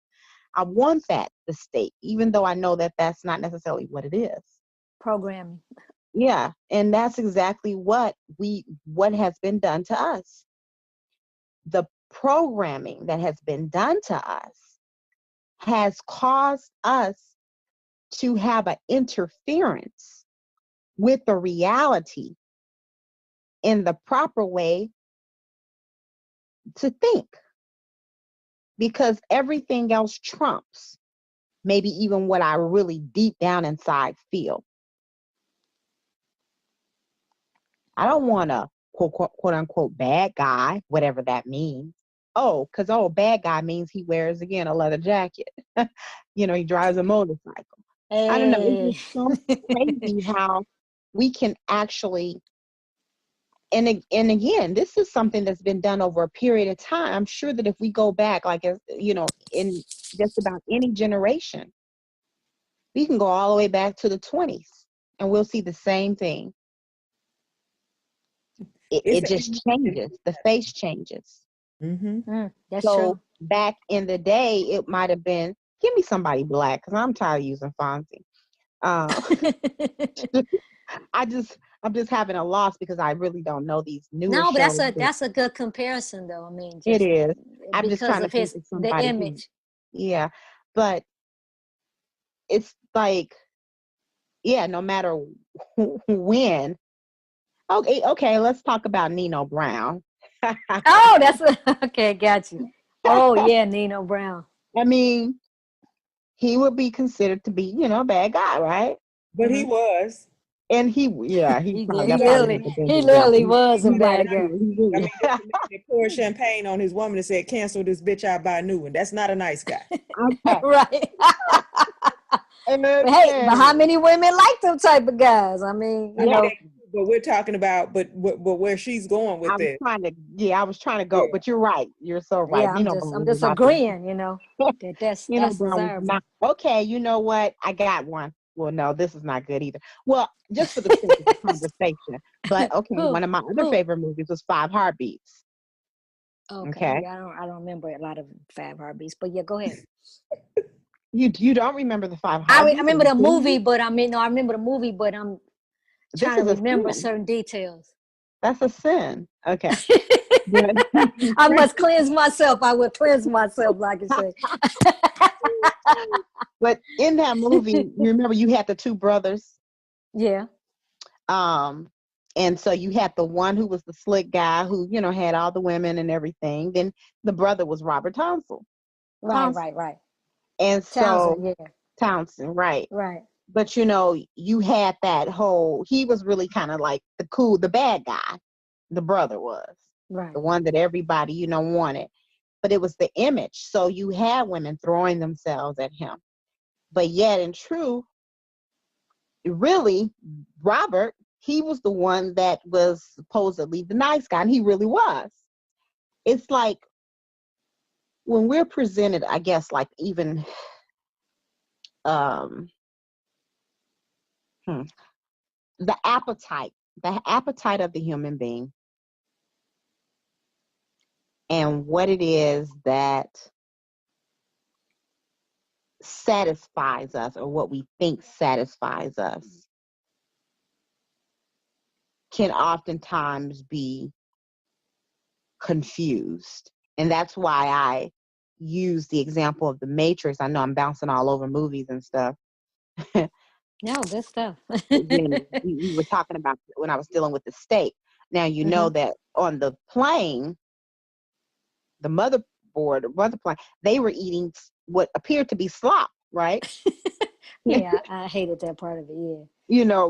I want that, the state, even though I know that that's not necessarily what it is. Programming. Yeah. And that's exactly what has been done to us. The programming that has been done to us has caused us to have an interference with the reality in the proper way to think, because everything else trumps maybe even what I really deep down inside feel. I don't want a quote unquote bad guy, whatever that means. Oh, because bad guy means he wears, again, a leather jacket. He drives a motorcycle. I don't know. Hey. It's just so crazy how we can actually, and again, this is something that's been done over a period of time. I'm sure that if we go back, like, in just about any generation, we can go all the way back to the 20s and we'll see the same thing. It just changes. The face changes. That's So true. back in the day, it might have been, give me somebody black, because I'm tired of using Fonzie. I'm just having a loss because I really don't know these newer No, but shows. that's a good comparison, though. I mean, It just is. I'm just because trying to of think of the somebody. image. Yeah, but it's like, yeah, no matter when. Okay, let's talk about Nino Brown. Oh, that's okay. Got you. Oh yeah, Nino Brown. I mean, he would be considered to be, a bad guy, right? But he was. And he He probably literally was a He right, bad guy. he really. I mean, this the man that poured champagne on his woman and said, "Cancel this bitch, I buy a new one." That's not a nice guy. Okay. Right. And But hey, but how many women like them type of guys? I mean, But we're talking about, but where she's going with it. I was trying to go, but you're right. You're so right. yeah, I'm just agreeing, that that's Brown was desirable. not okay. You know what? I got one. Well, no, this is not good either. Well, just for the sake of the conversation. But okay, one of my other favorite movies was Five Heartbeats. Okay. Yeah, I don't remember a lot of Five Heartbeats, but yeah, go ahead. You don't remember the Five Heartbeats? I remember the movie, but I remember the movie, but I'm trying to remember certain details. That's a sin. Okay. I must cleanse myself. I will cleanse myself, like you say. But in that movie, you remember you had the two brothers. Yeah. And so you had the one who was the slick guy who, had all the women and everything. Then the brother was Robert Townsend. Right. And so Townsend, right. Right. But you had that whole, he was really kind of like the bad guy. The brother was. Right. The one that everybody, wanted. But it was the image. So you had women throwing themselves at him. But yet in truth, really, Robert, he was the one that was supposedly the nice guy, and he really was. It's like when we're presented, I guess, like even the appetite of the human being and what it is that satisfies us, or what we think satisfies us, can oftentimes be confused. And that's why I use the example of the Matrix. I know I'm bouncing all over movies and stuff. No, good stuff. we were talking about when I was dealing with the steak. Now, know that on the plane, the mother plane, they were eating what appeared to be slop, right? Yeah, I hated that part of it, yeah.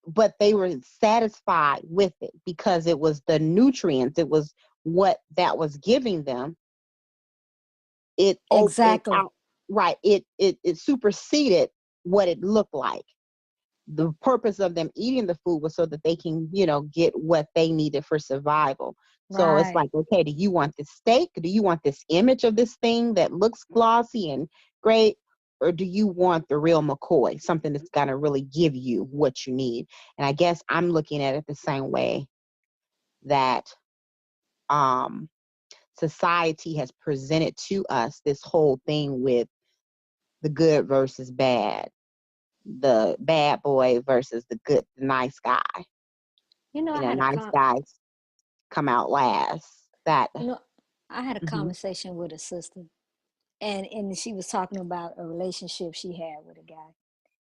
But they were satisfied with it because it was the nutrients, it was what that was giving them. It exactly opened out, right. It superseded what it looked like. The purpose of them eating the food was so that they can, get what they needed for survival. Right. So it's like, okay, do you want this steak? Do you want this image of this thing that looks glossy and great? Or do you want the real McCoy, something that's going to really give you what you need? And I guess I'm looking at it the same way that society has presented to us, this whole thing with the good versus bad, the bad boy versus the nice guy. You know, I had a Nice guys come out last. That you know, I had a Mhm. conversation with a sister, and she was talking about a relationship she had with a guy,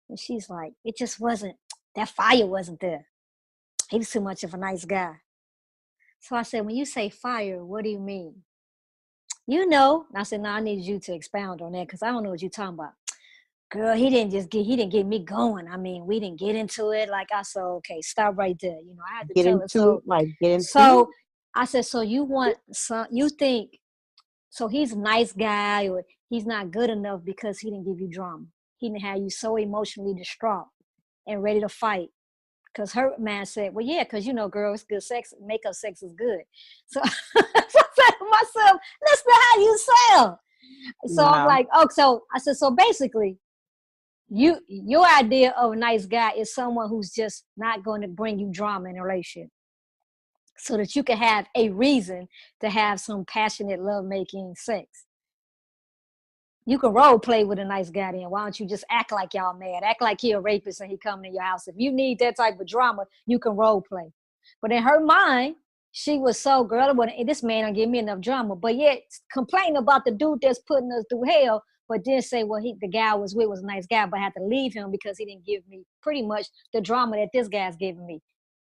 and she's like, it just wasn't, that fire wasn't there. He was too much of a nice guy. So I said, when you say fire, what do you mean? You know. And I said, no, I need you to expound on that because I don't know what you're talking about. Girl, he didn't get me going. I mean, we didn't get into it. Like I said, okay, stop right there. You know, I had to get tell her. into it, like get into So I said, so you think, so he's a nice guy or he's not good enough because he didn't give you drama. He didn't have you so emotionally distraught and ready to fight. Because her man said, well, yeah, because, you know, girl, it's good sex. Makeup sex is good. So, so I said to myself, listen to how you sound. So I'm Wow. like, oh, so I said, so basically, your idea of a nice guy is someone who's just not going to bring you drama in a relationship so that you can have a reason to have some passionate lovemaking sex. You can role play with a nice guy then. Why don't you just act like y'all mad? Act like he a rapist and he coming to your house. If you need that type of drama, you can role play. But in her mind, she was so, girl, this man don't give me enough drama. But yet complain about the dude that's putting us through hell, but then say, well, the guy I was with was a nice guy, but I had to leave him because he didn't give me pretty much the drama that this guy's giving me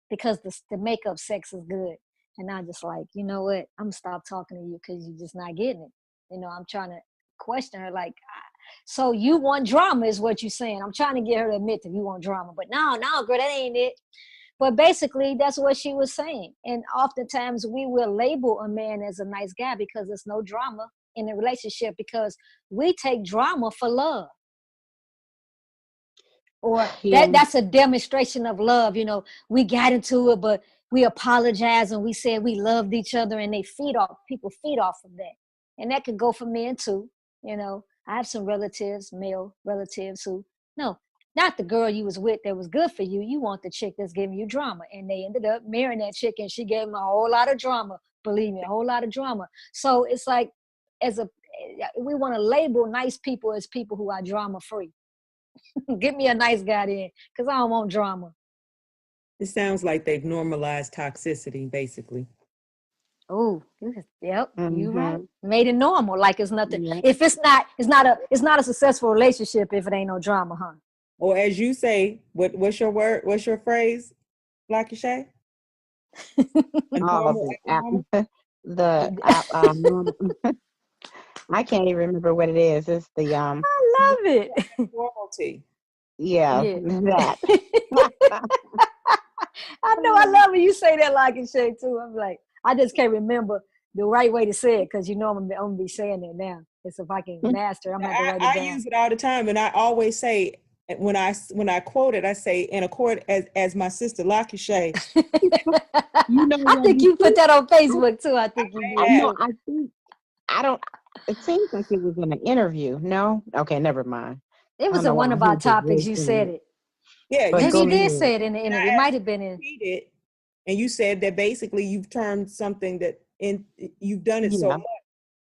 because the makeup sex is good. And I'm just like, you know what? I'm gonna stop talking to you because you're just not getting it. You know, I'm trying to question her like, so you want drama is what you're saying. I'm trying to get her to admit that you want drama, but no, girl, that ain't it. But basically, that's what she was saying. And oftentimes we will label a man as a nice guy because there's no drama in the relationship because we take drama for love. Or Yeah. that's a demonstration of love. You know, we got into it, but we apologized and we said we loved each other, and people feed off of that. And that could go for men too. You know, I have some male relatives who, no, not the girl you was with that was good for you. You want the chick that's giving you drama. And they ended up marrying that chick and she gave them a whole lot of drama. Believe me, a whole lot of drama. So it's like, we want to label nice people as people who are drama free. Give me a nice guy then, because I don't want drama. It sounds like they've normalized toxicity, basically. Oh, yep, you right. Mm-hmm. Made it normal, like it's nothing. Yeah. If it's not a successful relationship if it ain't no drama, huh? Or as you say, what's your word? What's your phrase, Lucky Shay? Oh, normal. I can't even remember what it is. It's the I love it. normalcy. yeah, Yeah. that. I know I love when you say that like and Shay too. I'm like, I just can't remember the right way to say it because you know I'm gonna be saying it now. It's if I can master, I'm gonna have to write it down. I use it all the time, and I always say when I quote it, I say in accord as my sister Lucky Shay. I think you put that on Facebook too. I think you did. I think I don't. It seems like it was in an interview. No, okay, never mind. It was in one of our topics. You said it. Yeah, maybe you did say it in the interview. It might have been in. It, and you said that basically you've turned something you've done it so much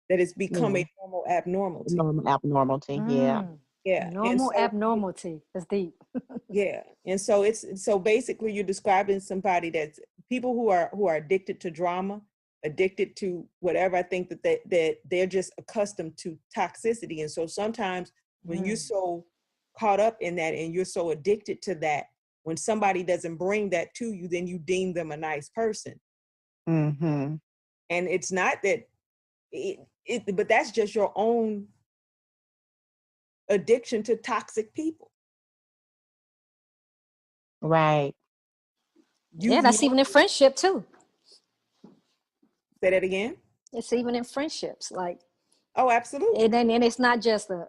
that it's become a normal abnormality. Normal abnormality. Yeah. Yeah. Normal abnormality. That's deep. Yeah. And so so basically you're describing somebody that's people who are addicted to drama, addicted to whatever. I think that they're just accustomed to toxicity. And so sometimes when you're so caught up in that and you're so addicted to that, when somebody doesn't bring that to you, then you deem them a nice person. Mm-hmm. And it's not that but that's just your own addiction to toxic people. Right. That's even in friendship too. Say that again. It's even in friendships, like. Oh, absolutely. And it's not just a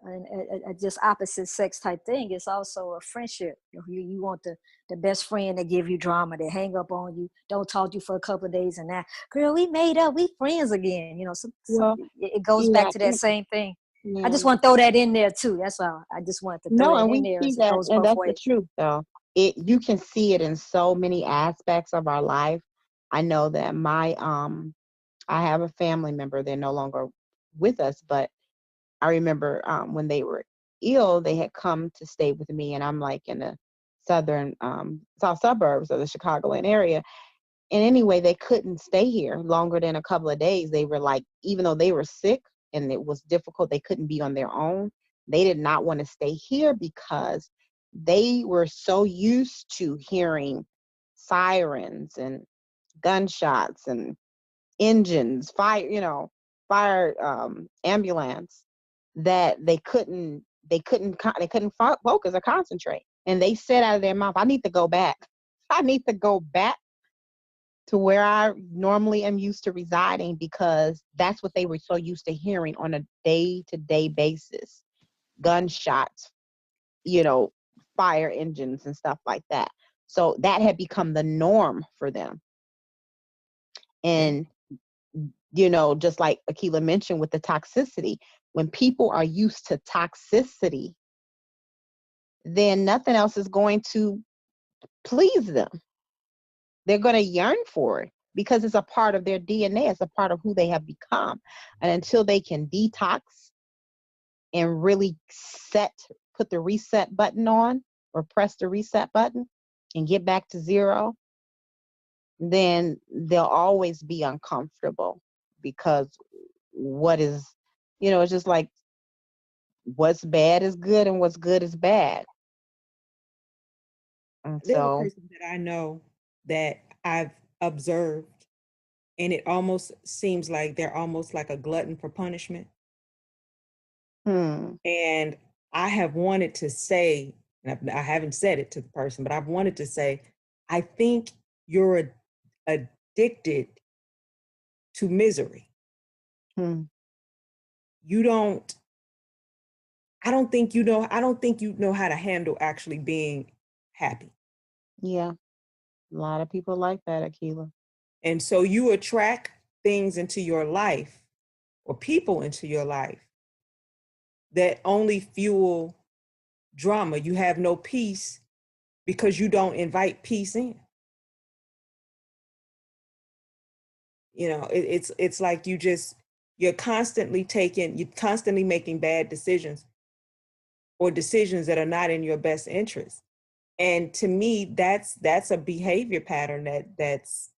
just opposite sex type thing. It's also a friendship. You want the best friend to give you drama, to hang up on you, don't talk to you for a couple of days, and that, girl, we made up, we friends again. You know, it goes back to that same thing. Yeah. I just want to throw that in there too. That's all. I just want to throw it in there. See that, and that's the truth, though. You can see it in so many aspects of our life. I know that I have a family member, they're no longer with us, but I remember when they were ill, they had come to stay with me, and I'm like in the south suburbs of the Chicagoland area. And anyway, they couldn't stay here longer than a couple of days. They were like, even though they were sick and it was difficult, they couldn't be on their own. They did not want to stay here because they were so used to hearing sirens and gunshots and engines, fire, ambulance, that they couldn't focus or concentrate. And they said out of their mouth, I need to go back. I need to go back to where I normally am used to residing, because that's what they were so used to hearing on a day-to-day basis. Gunshots, fire engines and stuff like that. So that had become the norm for them. And, just like Akila mentioned with the toxicity, when people are used to toxicity, then nothing else is going to please them. They're going to yearn for it because it's a part of their DNA. It's a part of who they have become. And until they can detox and really put the reset button on, or press the reset button and get back to zero, then they'll always be uncomfortable, because it's just like, what's bad is good and what's good is bad. And There's a so, person that I know that I've observed, and it almost seems like they're almost like a glutton for punishment. And I have wanted to say, and I haven't said it to the person, but I've wanted to say, I think you're addicted to misery. You don't, I don't think you know how to handle actually being happy. yeah, a lot of people like that, Akila. And so you attract things into your life, or people into your life, that only fuel drama. You have no peace because you don't invite peace in. It's like you're constantly making bad decisions, or decisions that are not in your best interest. And to me, that's a behavior pattern that's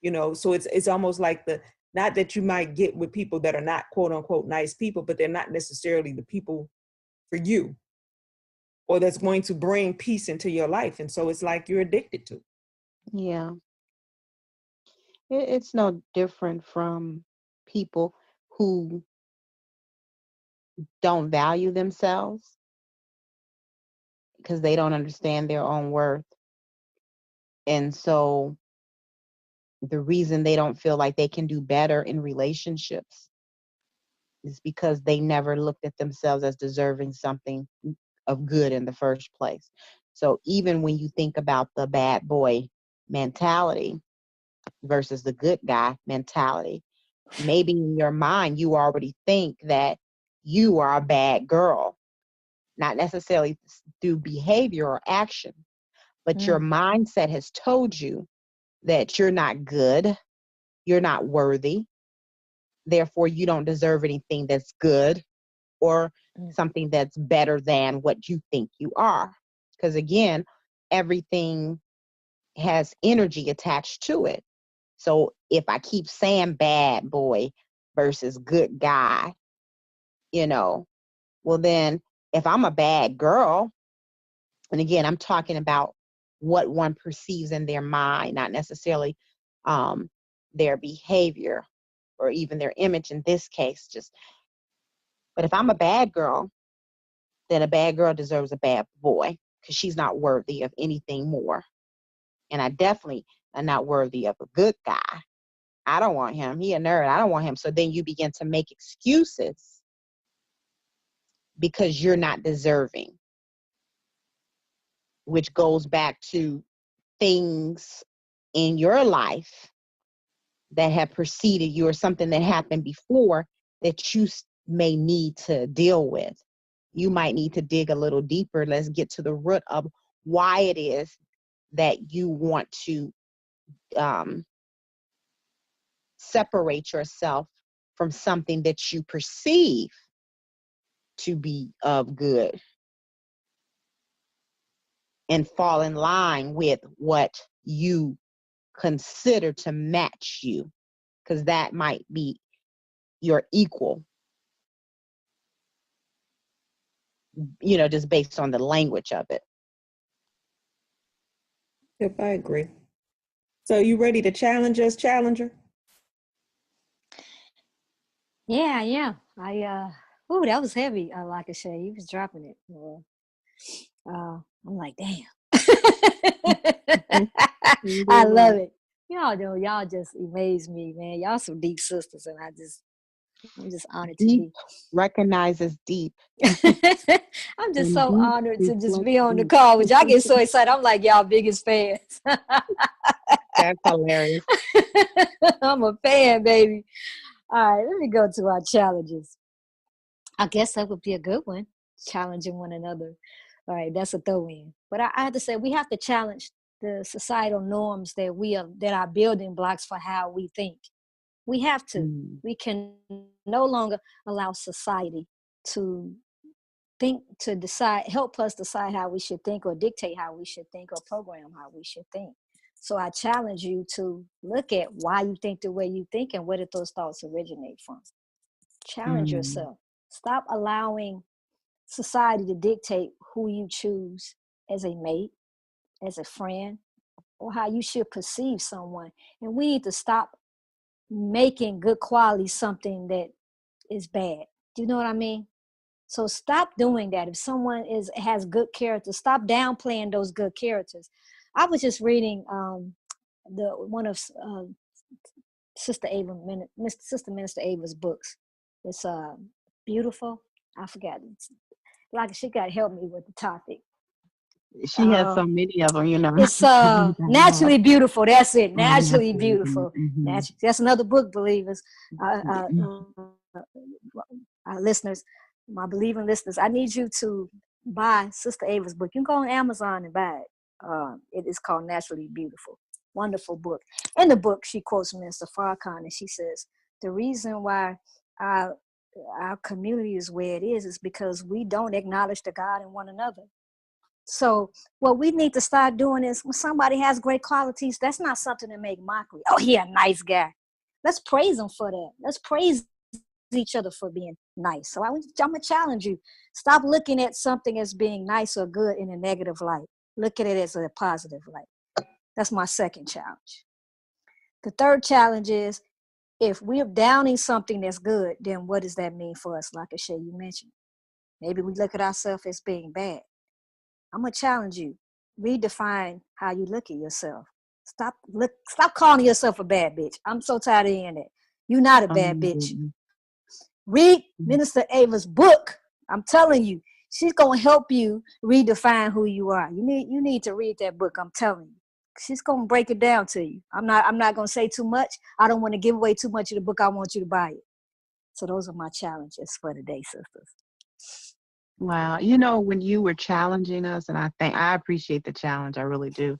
so it's almost like not that you might get with people that are not quote unquote nice people, but they're not necessarily the people for you, or that's going to bring peace into your life. And so it's like you're addicted to. Yeah. It's no different from people who don't value themselves because they don't understand their own worth. And so the reason they don't feel like they can do better in relationships is because they never looked at themselves as deserving something of good in the first place. So even when you think about the bad boy mentality versus the good guy mentality, maybe in your mind you already think that you are a bad girl, not necessarily through behavior or action, but your mindset has told you that you're not good, you're not worthy, therefore you don't deserve anything that's good or something that's better than what you think you are. Because again, everything has energy attached to it. So if I keep saying bad boy versus good guy, well then if I'm a bad girl, and again, I'm talking about what one perceives in their mind, not necessarily their behavior or even their image in this case. But if I'm a bad girl, then a bad girl deserves a bad boy because she's not worthy of anything more. And I definitely am not worthy of a good guy. I don't want him. He a nerd. I don't want him. So then you begin to make excuses because you're not deserving, which goes back to things in your life that have preceded you or something that happened before that you may need to deal with. You might need to dig a little deeper. Let's get to the root of why it is that you want to separate yourself from something that you perceive to be of good and fall in line with what you consider to match you, because that might be your equal, just based on the language of it. Yep, I agree. So you ready to challenge us, challenger? Yeah. Oh, that was heavy. Like I said, you was dropping it. I'm like, damn. I love it. Y'all just amaze me, man. Y'all some deep sisters, and I'm just honored to Deep be. recognizes deep. I'm just And so deep honored to just reflects be on the deep. call with y'all. I get so excited. I'm like y'all biggest fans. That's hilarious. I'm a fan, baby. All right, let me go to our challenges. I guess that would be a good one, challenging one another. All right, that's a throw in. But I have to say, we have to challenge the societal norms that are building blocks for how we think. We have to. We can no longer allow society to help us decide how we should think, or dictate how we should think, or program how we should think. So I challenge you to look at why you think the way you think and where did those thoughts originate from. Challenge yourself. Stop allowing society to dictate who you choose as a mate, as a friend, or how you should perceive someone. And we need to stop making good quality something that is bad. Do you know what I mean? So stop doing that. If someone has good character, stop downplaying those good characters. I was just reading one of Sister Minister Ava's books. It's beautiful. I forgot. Like she got to help me with the topic. She has so many of them, It's Naturally Beautiful. That's it. Naturally Beautiful. Mm-hmm. That's another book, believers. Our listeners, my believing listeners, I need you to buy Sister Ava's book. You can go on Amazon and buy it. It is called Naturally Beautiful. Wonderful book. In the book, she quotes Minister Farrakhan, and she says, the reason why our community is where it is because we don't acknowledge the God in one another. So what we need to start doing is when somebody has great qualities, that's not something to make mockery. Oh, he a nice guy. Let's praise him for that. Let's praise each other for being nice. So I'm going to challenge you. Stop looking at something as being nice or good in a negative light. Look at it as a positive light. That's my second challenge. The third challenge is, if we're downing something that's good, then what does that mean for us? Like Ashay, you mentioned, maybe we look at ourselves as being bad. I'm going to challenge you. Redefine how you look at yourself. Stop calling yourself a bad bitch. I'm so tired of hearing that. You're not a bad bitch. Read Minister Ava's book. I'm telling you, she's going to help you redefine who you are. You need to read that book. I'm telling you. She's going to break it down to you. I'm not going to say too much. I don't want to give away too much of the book. I want you to buy it. So those are my challenges for today, sisters. Wow. When you were challenging us, and I appreciate the challenge. I really do.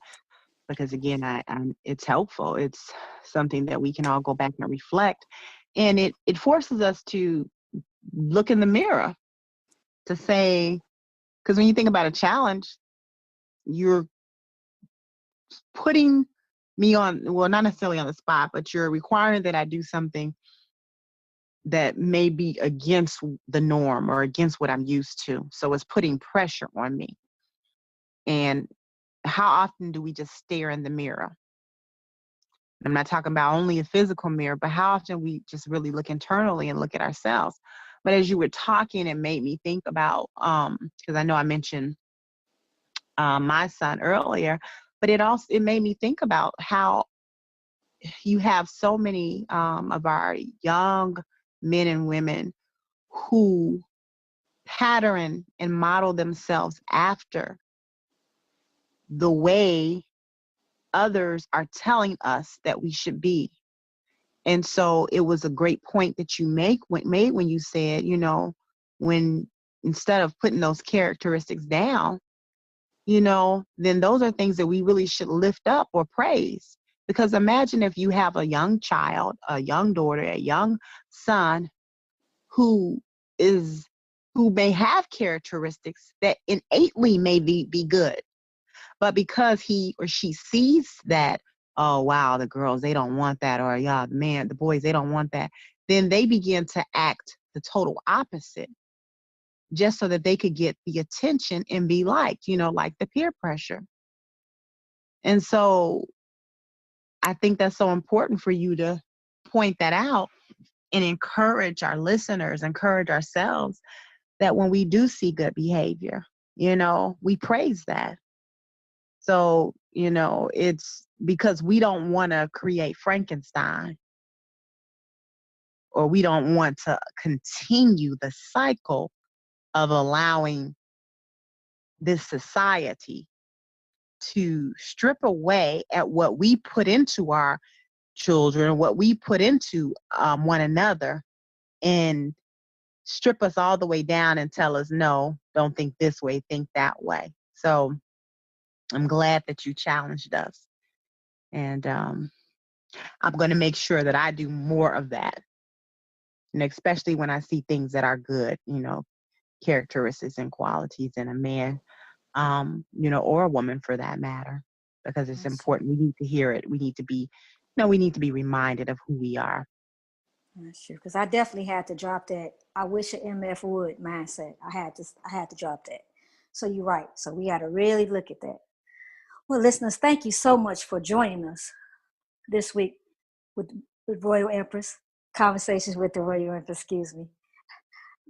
Because again, it's helpful. It's something that we can all go back and reflect. And it forces us to look in the mirror to say, because when you think about a challenge, you're putting me on, well, not necessarily on the spot, but you're requiring that I do something that may be against the norm or against what I'm used to. So it's putting pressure on me. And how often do we just stare in the mirror? I'm not talking about only a physical mirror, but how often we just really look internally and look at ourselves. But as you were talking, it made me think about, because I know I mentioned my son earlier, but it made me think about how you have so many of our young men and women who pattern and model themselves after the way others are telling us that we should be. And so it was a great point that you made when you said, when instead of putting those characteristics down, then those are things that we really should lift up or praise. Because imagine if you have a young child, a young daughter, a young son who may have characteristics that innately may be good. But because he or she sees that, oh wow, the girls, they don't want that, or yeah, the boys, they don't want that, then they begin to act the total opposite just so that they could get the attention and be liked, like the peer pressure. And so I think that's so important for you to point that out and encourage our listeners, encourage ourselves that when we do see good behavior, we praise that. So, it's because we don't want to create Frankenstein, or we don't want to continue the cycle of allowing this society to strip away at what we put into our children, what we put into one another, and strip us all the way down and tell us, no, don't think this way, think that way. So I'm glad that you challenged us. And I'm going to make sure that I do more of that. And especially when I see things that are good, characteristics and qualities in a man, or a woman for that matter, because it's important. We need to hear it. We need to be, we need to be reminded of who we are. That's true. Because I definitely had to drop that "I wish an MF would" mindset. I had to drop that. So you're right. So we got to really look at that. Well, listeners, thank you so much for joining us this week with Royal Empress, Conversations with the Royal Empress,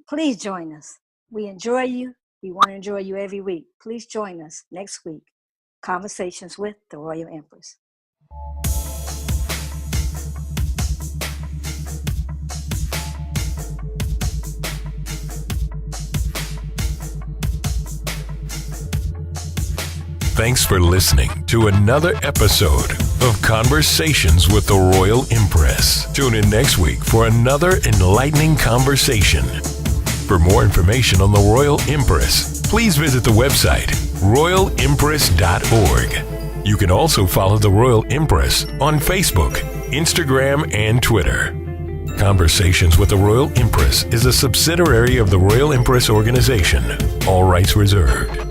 Please join us. We enjoy you. We want to enjoy you every week. Please join us next week, Conversations with the Royal Empress. Thanks for listening to another episode of Conversations with the Royal Empress. Tune in next week for another enlightening conversation. For more information on the Royal Empress, please visit the website royalempress.org. You can also follow the Royal Empress on Facebook, Instagram, and Twitter. Conversations with the Royal Empress is a subsidiary of the Royal Empress organization. All rights reserved.